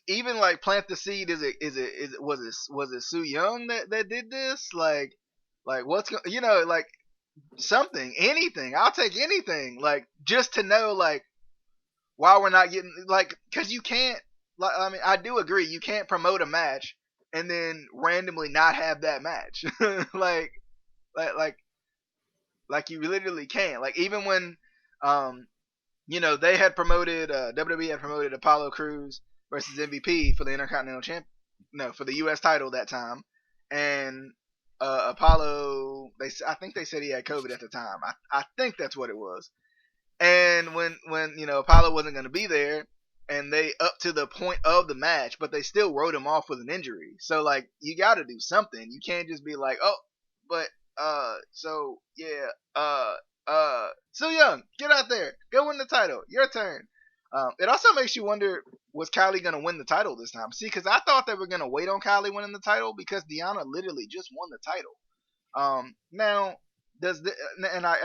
Even plant the seed. Was it Su Yung that did this? What's something, anything. I'll take anything. Just to know why we're not getting because you can't. I do agree you can't promote a match and then randomly not have that match. You literally can't. Even when they had promoted WWE had promoted Apollo Crews versus MVP for the Intercontinental for the U.S. title that time, and Apollo, I think they said he had COVID at the time. I think that's what it was. And when Apollo wasn't going to be there, and they up to the point of the match, but they still wrote him off with an injury. So you got to do something. You can't just be Su Yung, get out there, go win the title, your turn. It also makes you wonder, was Kylie going to win the title this time? See, because I thought they were going to wait on Kylie winning the title because Deanna literally just won the title. Now,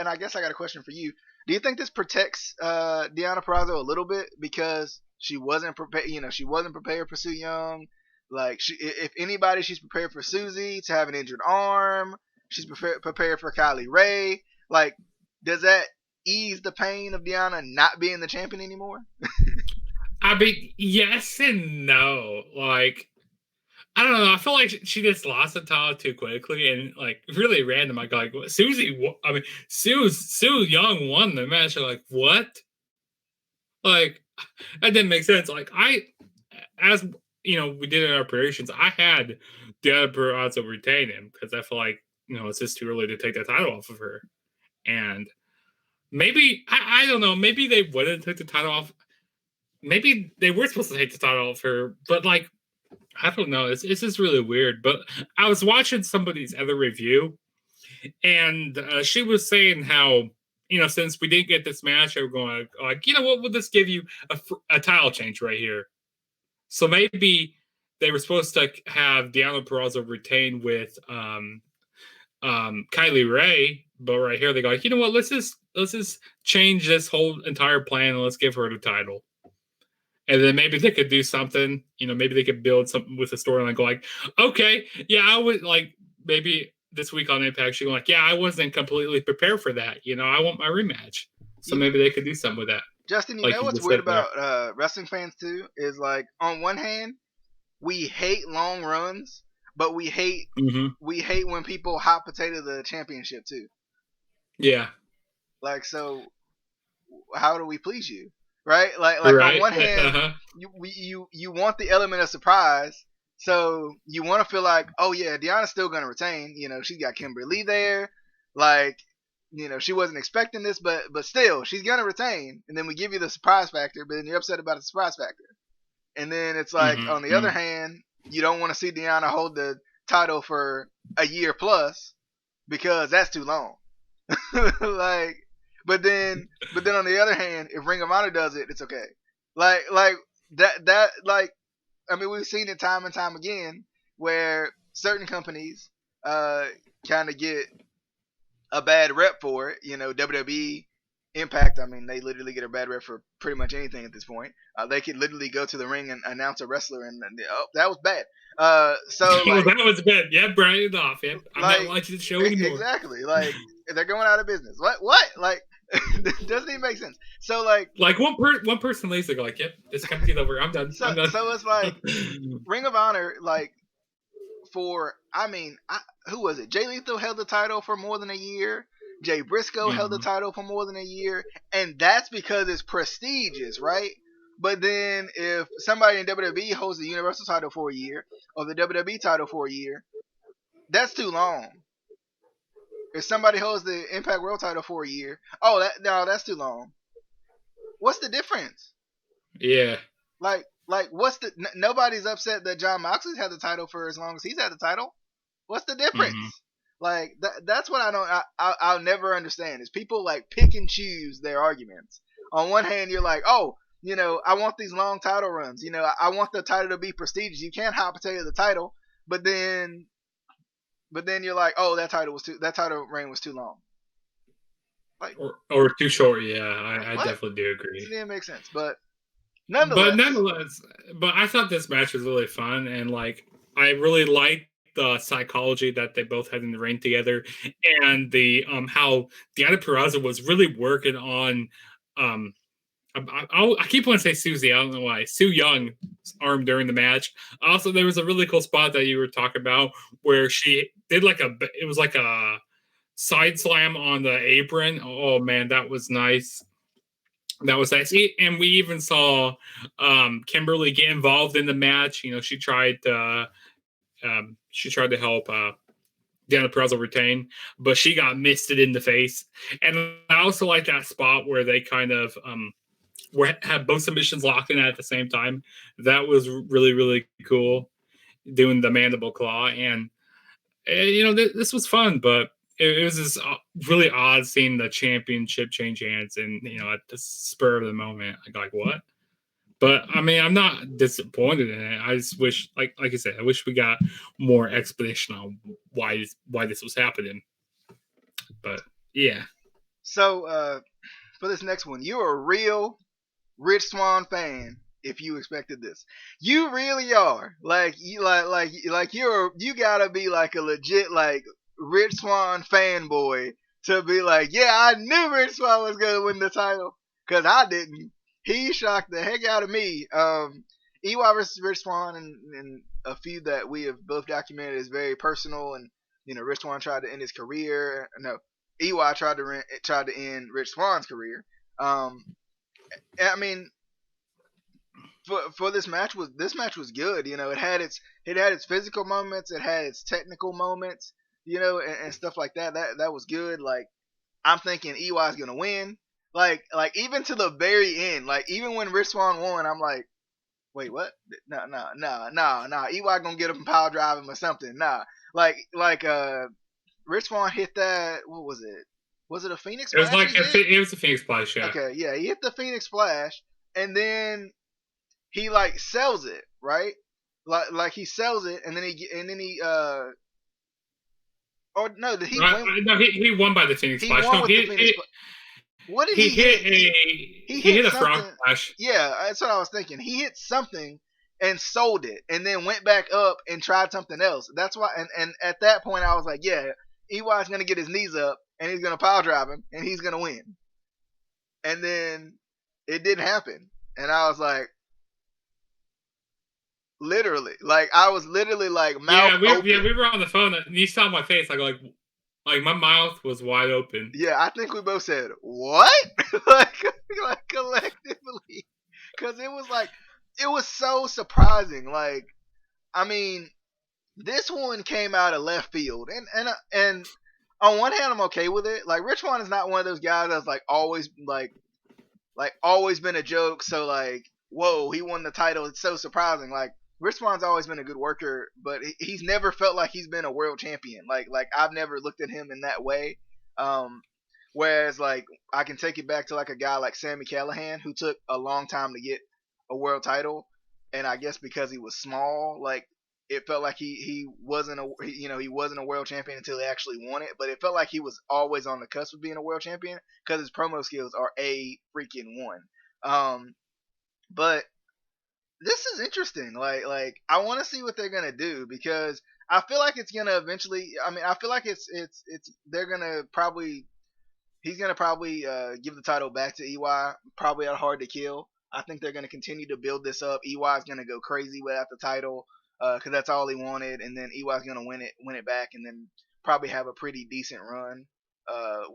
I guess I got a question for you. Do you think this protects Deanna Purrazzo a little bit because she wasn't prepared? She wasn't prepared for Su Yung. If anybody, she's prepared for Susie to have an injured arm. She's prepared for Kylie Ray. Does that ease the pain of Deanna not being the champion anymore? Yes and no. I don't know. I feel like she just lost the title too quickly and really random. Su Yung won the match. What? That didn't make sense. As we did in our predictions, I had Deanna Purrazzo retain him because I feel like it's just too early to take the title off of her. And maybe I don't know. Maybe they wouldn't take the title off. Maybe they were supposed to take the title off her, but I don't know. It's just really weird. But I was watching somebody's other review, and she was saying how since we didn't get this match, they were going what would this give you a title change right here? So maybe they were supposed to have Deanna Purrazzo retain with Kylie Ray, but right here they go, let's just change this whole entire plan and let's give her the title. And then maybe they could do something, maybe they could build something with the storyline. Go okay, yeah, I would maybe this week on Impact, she go I wasn't completely prepared for that. I want my rematch. So maybe they could do something with that. Justin, you know what's weird about wrestling fans too is on one hand, we hate long runs, but we hate when people hot potato the championship too. Yeah. Like, so how do we please you, right? Like on Right. one hand, you want the element of surprise, so you want to feel like, oh yeah, Deanna's still gonna retain. You know, she's got Kimberly there, like, you know, she wasn't expecting this, but still, she's gonna retain. And then we give you the surprise factor, but then you're upset about the surprise factor. And then it's like, on the other hand, you don't want to see Deanna hold the title for a year plus because that's too long. Like, but then on the other hand, if Ring of Honor does it, it's okay. Like that like, I mean, we've seen it time and time again where certain companies kind of get a bad rep for it. You know, WWE, Impact, I mean, they literally get a bad rep for pretty much anything at this point. They could literally go to the ring and announce a wrestler, and oh, that was bad. So like, that was bad. Yeah, Brian off. Yeah, I'm like, not watching the show anymore. Exactly. Like, they're going out of business. What? Like, doesn't even make sense. So like one person leaves, they go like, "Yep, this company's over. I'm done. So, I'm done." so it's like Ring of Honor, like, who was it? Jay Lethal held the title for more than a year. Jay Briscoe held the title for more than a year, and that's because it's prestigious, right? But then if somebody in WWE holds the Universal title for a year or the WWE title for a year, that's too long. If somebody holds the Impact World title for a year, that's too long. What's the difference? Yeah. Like what's the? Nobody's upset that Jon Moxley's had the title for as long as he's had the title. What's the difference? Like that's what I'll never understand is people like pick and choose their arguments. On one hand, you're like, oh, you know, I want these long title runs. You know, I want the title to be prestigious. You can't hot potato the title, but then you're like, oh, that title reign was too long. Like, or too short. Yeah, I definitely do agree. It didn't make sense, but nonetheless, I thought this match was really fun, and like I really liked the psychology that they both had in the ring together, and the how Deanna Purrazzo was really working on I keep wanting to say Susie. I don't know why. Su Young's arm during the match. Also, there was a really cool spot that you were talking about where she did it was like a side slam on the apron. Oh man, that was nice. That was nice. And we even saw Kimberly get involved in the match. You know, she tried to help Deanna Purrazzo retain, but she got misted in the face. And I also like that spot where they kind of have both submissions locked in at the same time. That was really, really cool, doing the mandible claw. And, you know, this was fun, but it was just really odd seeing the championship change hands and, you know, at the spur of the moment. Like what? But, I mean, I'm not disappointed in it. I just wish, like I said, I wish we got more explanation on why this was happening. But, yeah. So, for this next one, you're a real Rich Swann fan if you expected this. You really are. Like you gotta be like a legit like Rich Swann fanboy to be like, yeah, I knew Rich Swann was gonna win the title. Cause I didn't. He shocked the heck out of me. EY versus Rich Swann and a feud that we have both documented is very personal, and you know, Rich Swann tried to end his career. No, EY tried to end Rich Swann's career. I mean, for this match was good. You know, it had its physical moments, it had its technical moments, you know, and stuff like that. That was good. Like, I'm thinking EY's gonna win. Like even to the very end, like even when Rich Swann won, I'm like, wait, what? No. EY gonna get up and power drive him or something. Nah. Like Rich Swann hit that. What was it? Was it a Phoenix Splash? It was a Phoenix Splash, yeah. Okay, yeah, he hit the Phoenix Splash, and then he like sells it, right? Like he sells it, and then he or no, did he win? No, he won by the Phoenix Splash. Won with the Phoenix Splash. What did he hit? He hit a frog splash. Yeah, that's what I was thinking. He hit something and sold it, and then went back up and tried something else. That's why, and at that point, I was like, yeah, EY's gonna get his knees up, and he's gonna power drive him, and he's gonna win. And then it didn't happen, and I was like, Literally, like I was literally like mouth open. we were on the phone, and you saw my face. Like my mouth was wide open. Yeah, I think we both said what, like collectively, because it was so surprising. Like, I mean, this one came out of left field, and on one hand, I'm okay with it. Like, Rich Swann is not one of those guys that's like always been a joke. So like, whoa, he won the title. It's so surprising. Like, Rich Swann's always been a good worker, but he's never felt like he's been a world champion. Like I've never looked at him in that way. Um, whereas like I can take it back to like a guy like Sami Callihan who took a long time to get a world title, and I guess because he was small, like it felt like he wasn't he wasn't a world champion until he actually won it. But it felt like he was always on the cusp of being a world champion because his promo skills are a freaking one. But this is interesting. Like I want to see what they're gonna do because I feel like it's gonna eventually. I mean, I feel like it's they're gonna probably he's gonna probably give the title back to EY, probably at Hard to Kill. I think they're gonna continue to build this up. EY is gonna go crazy without the title because that's all he wanted, and then EY is gonna win it back, and then probably have a pretty decent run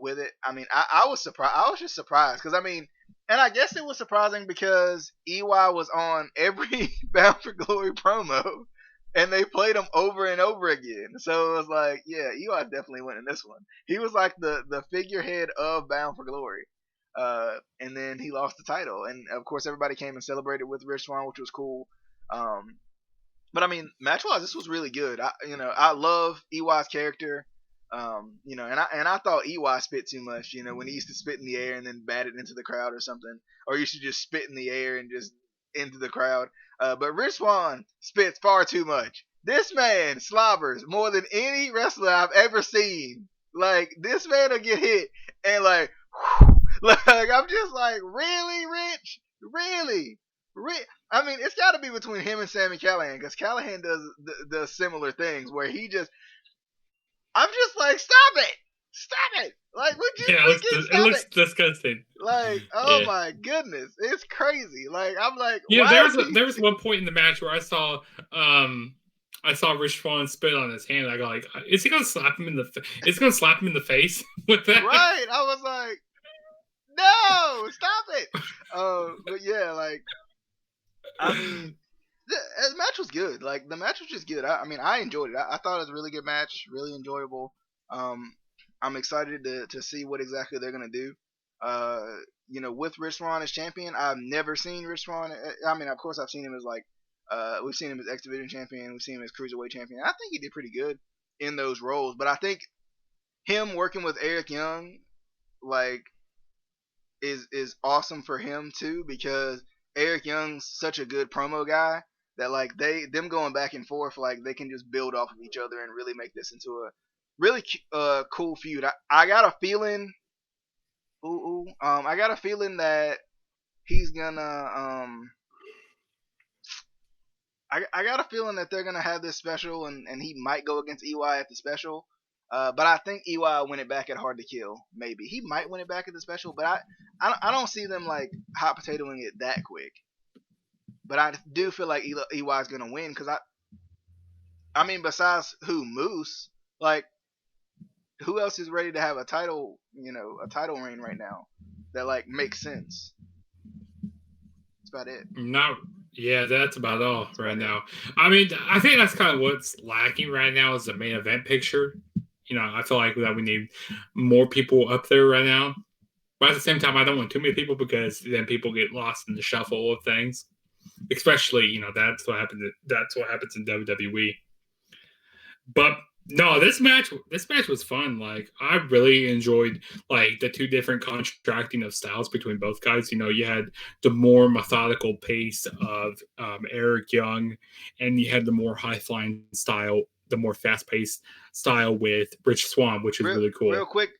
with it. I mean, I was surprised. I was just surprised because I mean, and I guess it was surprising because EY was on every Bound for Glory promo, and they played him over and over again. So it was like, yeah, EY definitely winning this one. He was like the figurehead of Bound for Glory. And then he lost the title, and of course everybody came and celebrated with Rich Swann, which was cool. But I mean, match wise, this was really good. I love EY's character. And I thought EY spit too much. When he used to spit in the air and then bat it into the crowd or something, or you should just spit in the air and just into the crowd. But Rich Swann spits far too much. This man slobbers more than any wrestler I've ever seen. Like, this man will get hit and like, like I'm just like, really, Rich? Really? I mean, it's got to be between him and Sami Callihan because Callihan does similar things where I'm just like, stop it! Like, would you it looks disgusting. Like, oh my goodness, it's crazy. Like, I'm like, there was one point in the match where I saw Rich Swann spit on his hand. I go like, is he gonna slap him in the face with that? Right. I was like, no, stop it. But yeah, like, I mean, the match was good. Like, the match was just good. I mean, I enjoyed it. I thought it was a really good match, really enjoyable. I'm excited to see what exactly they're gonna do. With Rich Swann as champion, I've never seen Rich Swann. I mean, of course, I've seen him as like, we've seen him as X Division champion, we've seen him as cruiserweight champion. I think he did pretty good in those roles. But I think him working with Eric Young, like, is awesome for him too because Eric Young's such a good promo guy that like them going back and forth, like they can just build off of each other and really make this into a really cool feud. I got a feeling. I got a feeling that he's gonna. I got a feeling that they're gonna have this special, and he might go against EY at the special. But I think EY will win it back at Hard to Kill. Maybe he might win it back at the special, but I don't see them like hot potatoing it that quick. But I do feel like EY is gonna win because I mean, besides Moose, like, who else is ready to have a title reign right now that like makes sense? That's about it. That's about all right now. I mean, I think that's kind of what's lacking right now is the main event picture. I feel like that we need more people up there right now. But at the same time, I don't want too many people because then people get lost in the shuffle of things. Especially, that's what happens in WWE. But no, this match was fun. Like, I really enjoyed like the two different contracting of styles between both guys. You had the more methodical pace of Eric Young, and you had the more high flying style, the more fast paced style with Rich Swann, which is really cool. Real quick,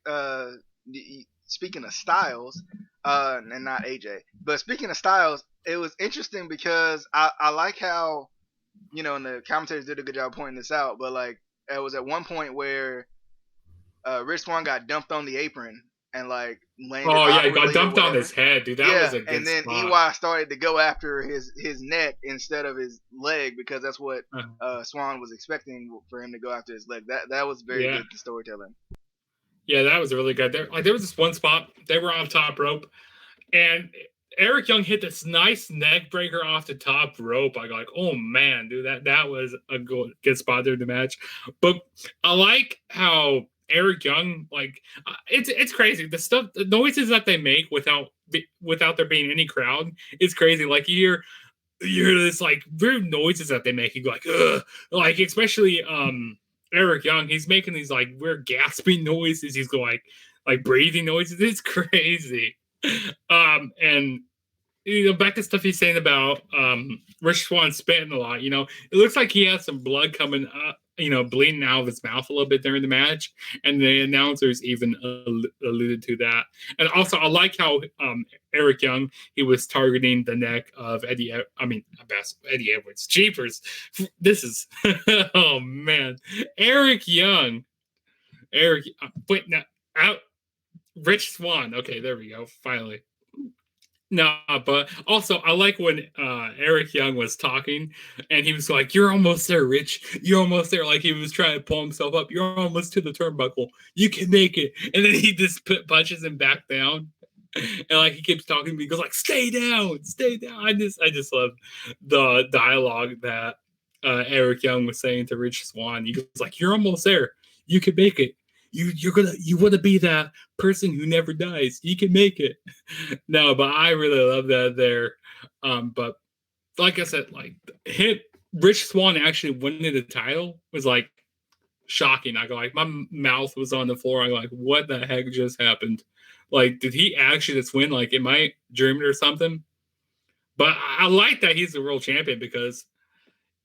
speaking of styles, and not AJ, but speaking of styles, it was interesting because I like how, and the commentators did a good job pointing this out, but like, it was at one point where Rich Swann got dumped on the apron, and like landed Oh yeah, he got awkwardly or dumped on whatever. his head, dude. That was Yeah, a good and then spot. EY started to go after his neck instead of his leg because that's what Swann was expecting for him to go after his leg. That was very Yeah. good storytelling. Yeah, that was really good. There was this one spot they were on top rope, and Eric Young hit this nice neck breaker off the top rope. I go like, oh man, dude, that was a good spot there in the match. But I like how Eric Young, like, it's crazy. The noises that they make without there being any crowd is crazy. Like you hear this like weird noises that they make. You go like, ugh, like especially Eric Young. He's making these like weird gasping noises. He's going like breathing noises. It's crazy. And back to stuff he's saying about Rich Swann spitting a lot. It looks like he has some blood coming up, bleeding out of his mouth a little bit during the match, and the announcers even alluded to that. And also, I like how Eric Young, he was targeting the neck of Eddie Edwards. Jeepers, this is oh man, Eric Young, wait now out. Rich Swann. Okay, there we go. Finally. No, but also I like when Eric Young was talking and he was like, "You're almost there, Rich. You're almost there." Like he was trying to pull himself up. You're almost to the turnbuckle. You can make it. And then he just punches him back down. And like he keeps talking to me. He goes like, "Stay down, stay down." I just love the dialogue that Eric Young was saying to Rich Swann. He goes like, "You're almost there. You can make it. You want to be that person who never dies. You can make it." No, but I really love that there. But like I said, like Rich Swann actually winning the title was like shocking. I go like my mouth was on the floor. I go like, what the heck just happened? Like, did he actually just win? Like, am I dreaming or something? But I like that he's the world champion because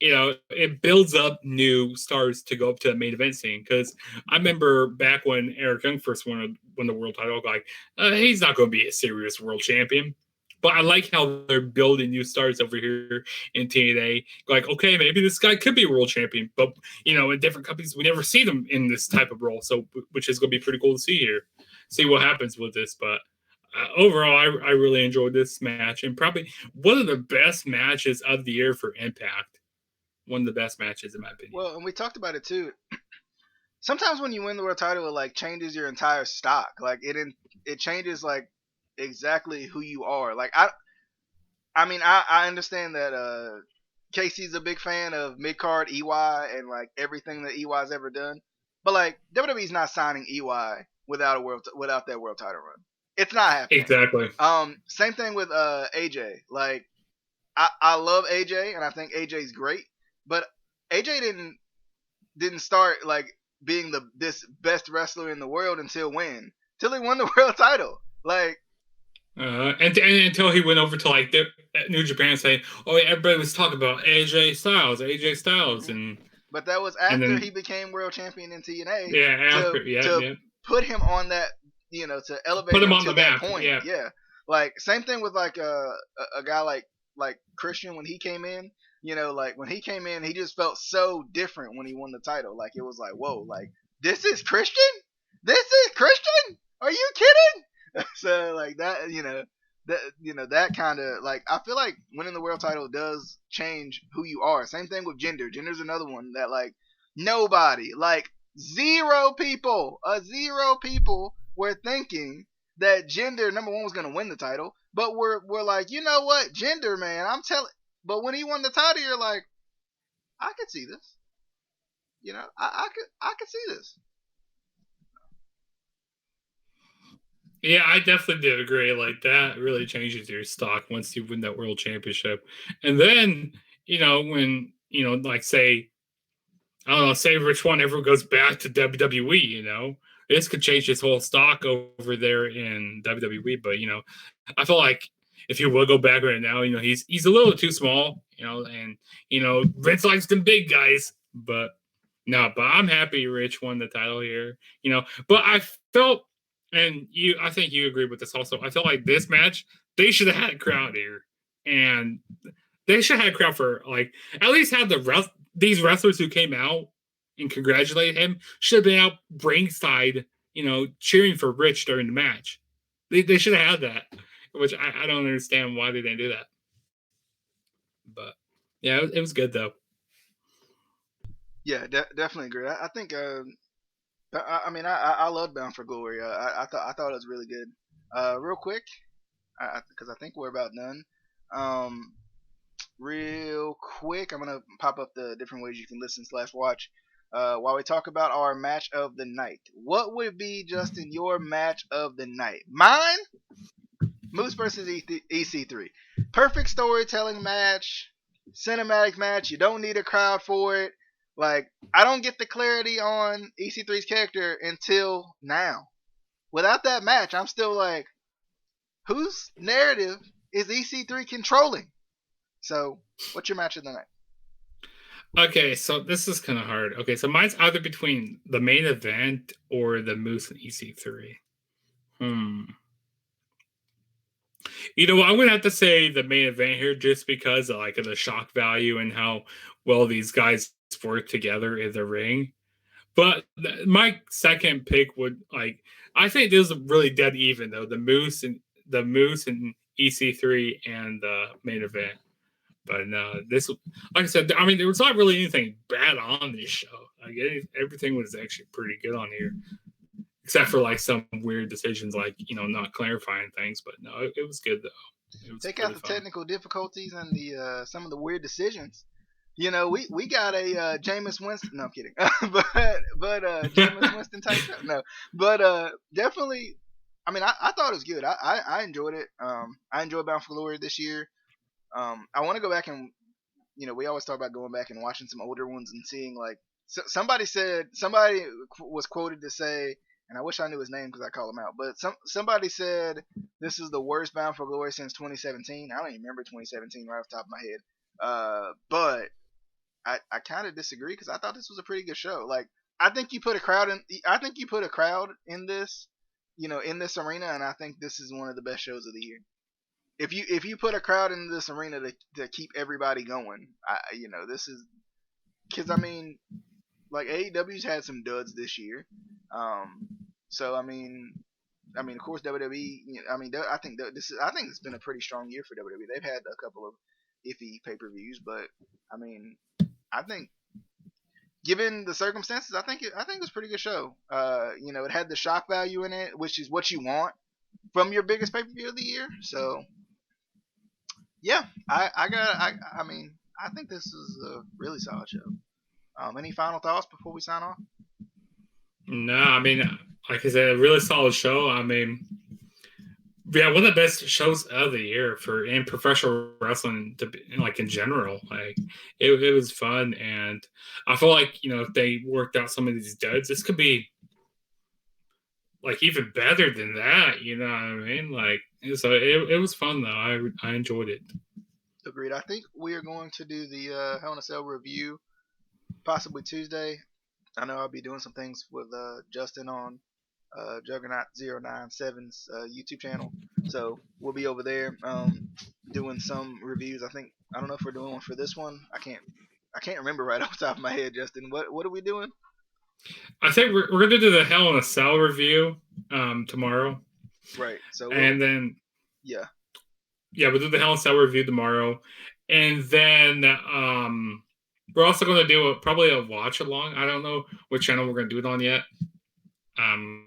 it builds up new stars to go up to the main event scene. Because I remember back when Eric Young first won the world title, like he's not going to be a serious world champion. But I like how they're building new stars over here in TNA. Like, okay, maybe this guy could be a world champion, but in different companies, we never see them in this type of role. So, which is going to be pretty cool to see here, see what happens with this. But overall, I really enjoyed this match, and probably one of the best matches of the year for Impact. One of the best matches in my opinion. Well, and we talked about it too. Sometimes when you win the world title, it like changes your entire stock. Like it changes like exactly who you are. Like I understand that Casey's a big fan of mid card EY and like everything that EY's ever done, but like WWE's not signing EY without that world title run. It's not happening. Exactly. Same thing with AJ. Like I love AJ and I think AJ's great. But AJ didn't start like being this best wrestler in the world until when? Till he won the world title. Like and until he went over to like New Japan saying, "Oh, yeah, everybody was talking about AJ Styles," and but that was after he became world champion in TNA. Yeah, to put him on that, to elevate him to that point. Yeah. Like same thing with like a guy like Christian when he came in. Like when he came in, he just felt so different when he won the title. Like it was like, whoa, like this is Christian? This is Christian? Are you kidding? So like that, that kind of like I feel like winning the world title does change who you are. Same thing with Jinder. Jinder's another one that like nobody, like zero people were thinking that Jinder number one was gonna win the title, but we're like, you know what, Jinder, man, I'm telling. But when he won the title, you're like, I could see this. I could see this. Yeah, I definitely did agree. Like that really changes your stock once you win that world championship. And then, when, like say, I don't know, say Rich Swann ever goes back to WWE, this could change his whole stock over there in WWE. But, I feel like if he will go back right now, he's a little too small, and Vince likes them big guys, but I'm happy Rich won the title here, but I felt, and I think you agree with this also, I felt like this match, they should have had a crowd here, and they should have had a crowd for like, at least have these wrestlers who came out and congratulated him should have been out ringside, cheering for Rich during the match. They should have had that, which I don't understand why they didn't do that. But yeah, it was good though. Yeah, definitely agree. I think. I mean, I love Bound for Glory. I thought it was really good. Real quick, because I think we're about done. Um, real quick, I'm gonna pop up the different ways you can listen/watch. While we talk about our match of the night, what would be, Justin, your match of the night? Mine, Moose versus EC3. Perfect storytelling match, cinematic match. You don't need a crowd for it. Like, I don't get the clarity on EC3's character until now. Without that match, I'm still like, whose narrative is EC3 controlling? So, what's your match of the night? Okay, so this is kind of hard. Okay, so mine's either between the main event or the Moose and EC3. I'm gonna have to say the main event here, just because of the shock value and how well these guys work together in the ring. But my second pick would I think this is really dead even though the Moose and EC3 and the main event. But no, this, like I said, I mean, there was not really anything bad on this show. Everything was actually pretty good on here, except for some weird decisions, not clarifying things. But no, it was good though. It was Take really out the fun. technical difficulties and the some of the weird decisions. We got a Jameis Winston. No, I'm kidding. but Jameis Winston type show. No, but definitely. I mean, I thought it was good. I enjoyed it. I enjoyed Bound for Glory this year. I want to go back and we always talk about going back and watching some older ones and seeing somebody was quoted to say, and I wish I knew his name because I call him out, but somebody said this is the worst Bound for Glory since 2017. I don't even remember 2017 right off the top of my head. But I kind of disagree because I thought this was a pretty good show. Like, I think you put a crowd in this, in this arena, and I think this is one of the best shows of the year. If you put a crowd in this arena to keep everybody going, this is because I mean, AEW's had some duds this year. So of course WWE. I think it's been a pretty strong year for WWE. They've had a couple of iffy pay-per-views, but I mean, I think given the circumstances, I think it was a pretty good show. It had the shock value in it, which is what you want from your biggest pay-per-view of the year. So yeah, I think this is a really solid show. Any final thoughts before we sign off? No, I mean, like I said, a really solid show. I mean, yeah, one of the best shows of the year in professional wrestling, in general. It was fun, and I feel like if they worked out some of these duds, this could be even better than that. You know what I mean? So it was fun though. I enjoyed it. Agreed. I think we are going to do the Hell in a Cell review possibly Tuesday. I know I'll be doing some things with Justin on Juggernaut 097's YouTube channel. So we'll be over there doing some reviews. I don't know if we're doing one for this one. I can't remember right off the top of my head, Justin. What are we doing? I think we're gonna do the Hell in a Cell review tomorrow. Right. So then yeah, we'll do the Hell in a Cell review tomorrow, and then we're also going to do probably a watch along. I don't know what channel we're going to do it on yet. Right.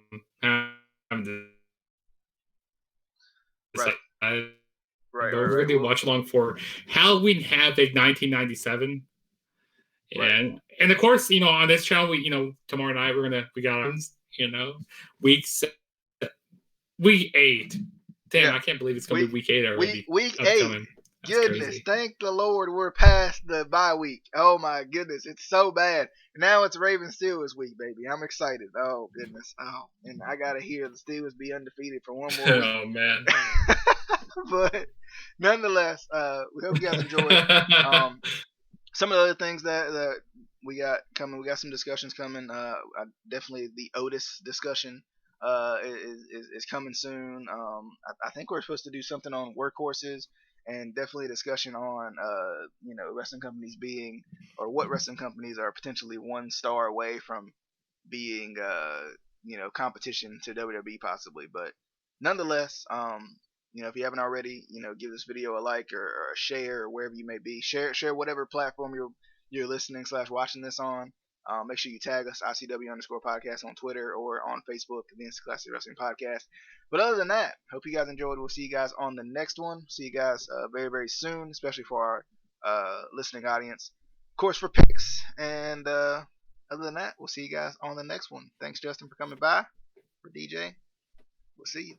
We're going to do watch along for Halloween Havoc 1997. Right. And of course, on this channel, tomorrow night we got week 8. Damn, yeah. I can't believe it's going to be week 8 already. Week 8. Goodness, crazy. Thank the Lord we're past the bye week. Oh my goodness, it's so bad. Now it's Ravens Steelers week, baby. I'm excited. Oh goodness. Oh, and I gotta hear the Steelers be undefeated for one more week. Oh man. But nonetheless, we hope you guys enjoyed. Some of the other things that we got coming. We got some discussions coming. Definitely the Otis discussion is coming soon. I think we're supposed to do something on workhorses. And definitely a discussion on, wrestling companies what wrestling companies are potentially one star away from being, competition to WWE possibly. But nonetheless, if you haven't already, give this video a like or a share or wherever you may be. Share whatever platform you're listening / watching this on. Make sure you tag us, ICW_podcast on Twitter or on Facebook, the Instant Classic Wrestling Podcast. But other than that, hope you guys enjoyed. We'll see you guys on the next one. See you guys very, very soon, especially for our listening audience. Of course, for picks. And other than that, we'll see you guys on the next one. Thanks, Justin, for coming by. For DJ, we'll see you.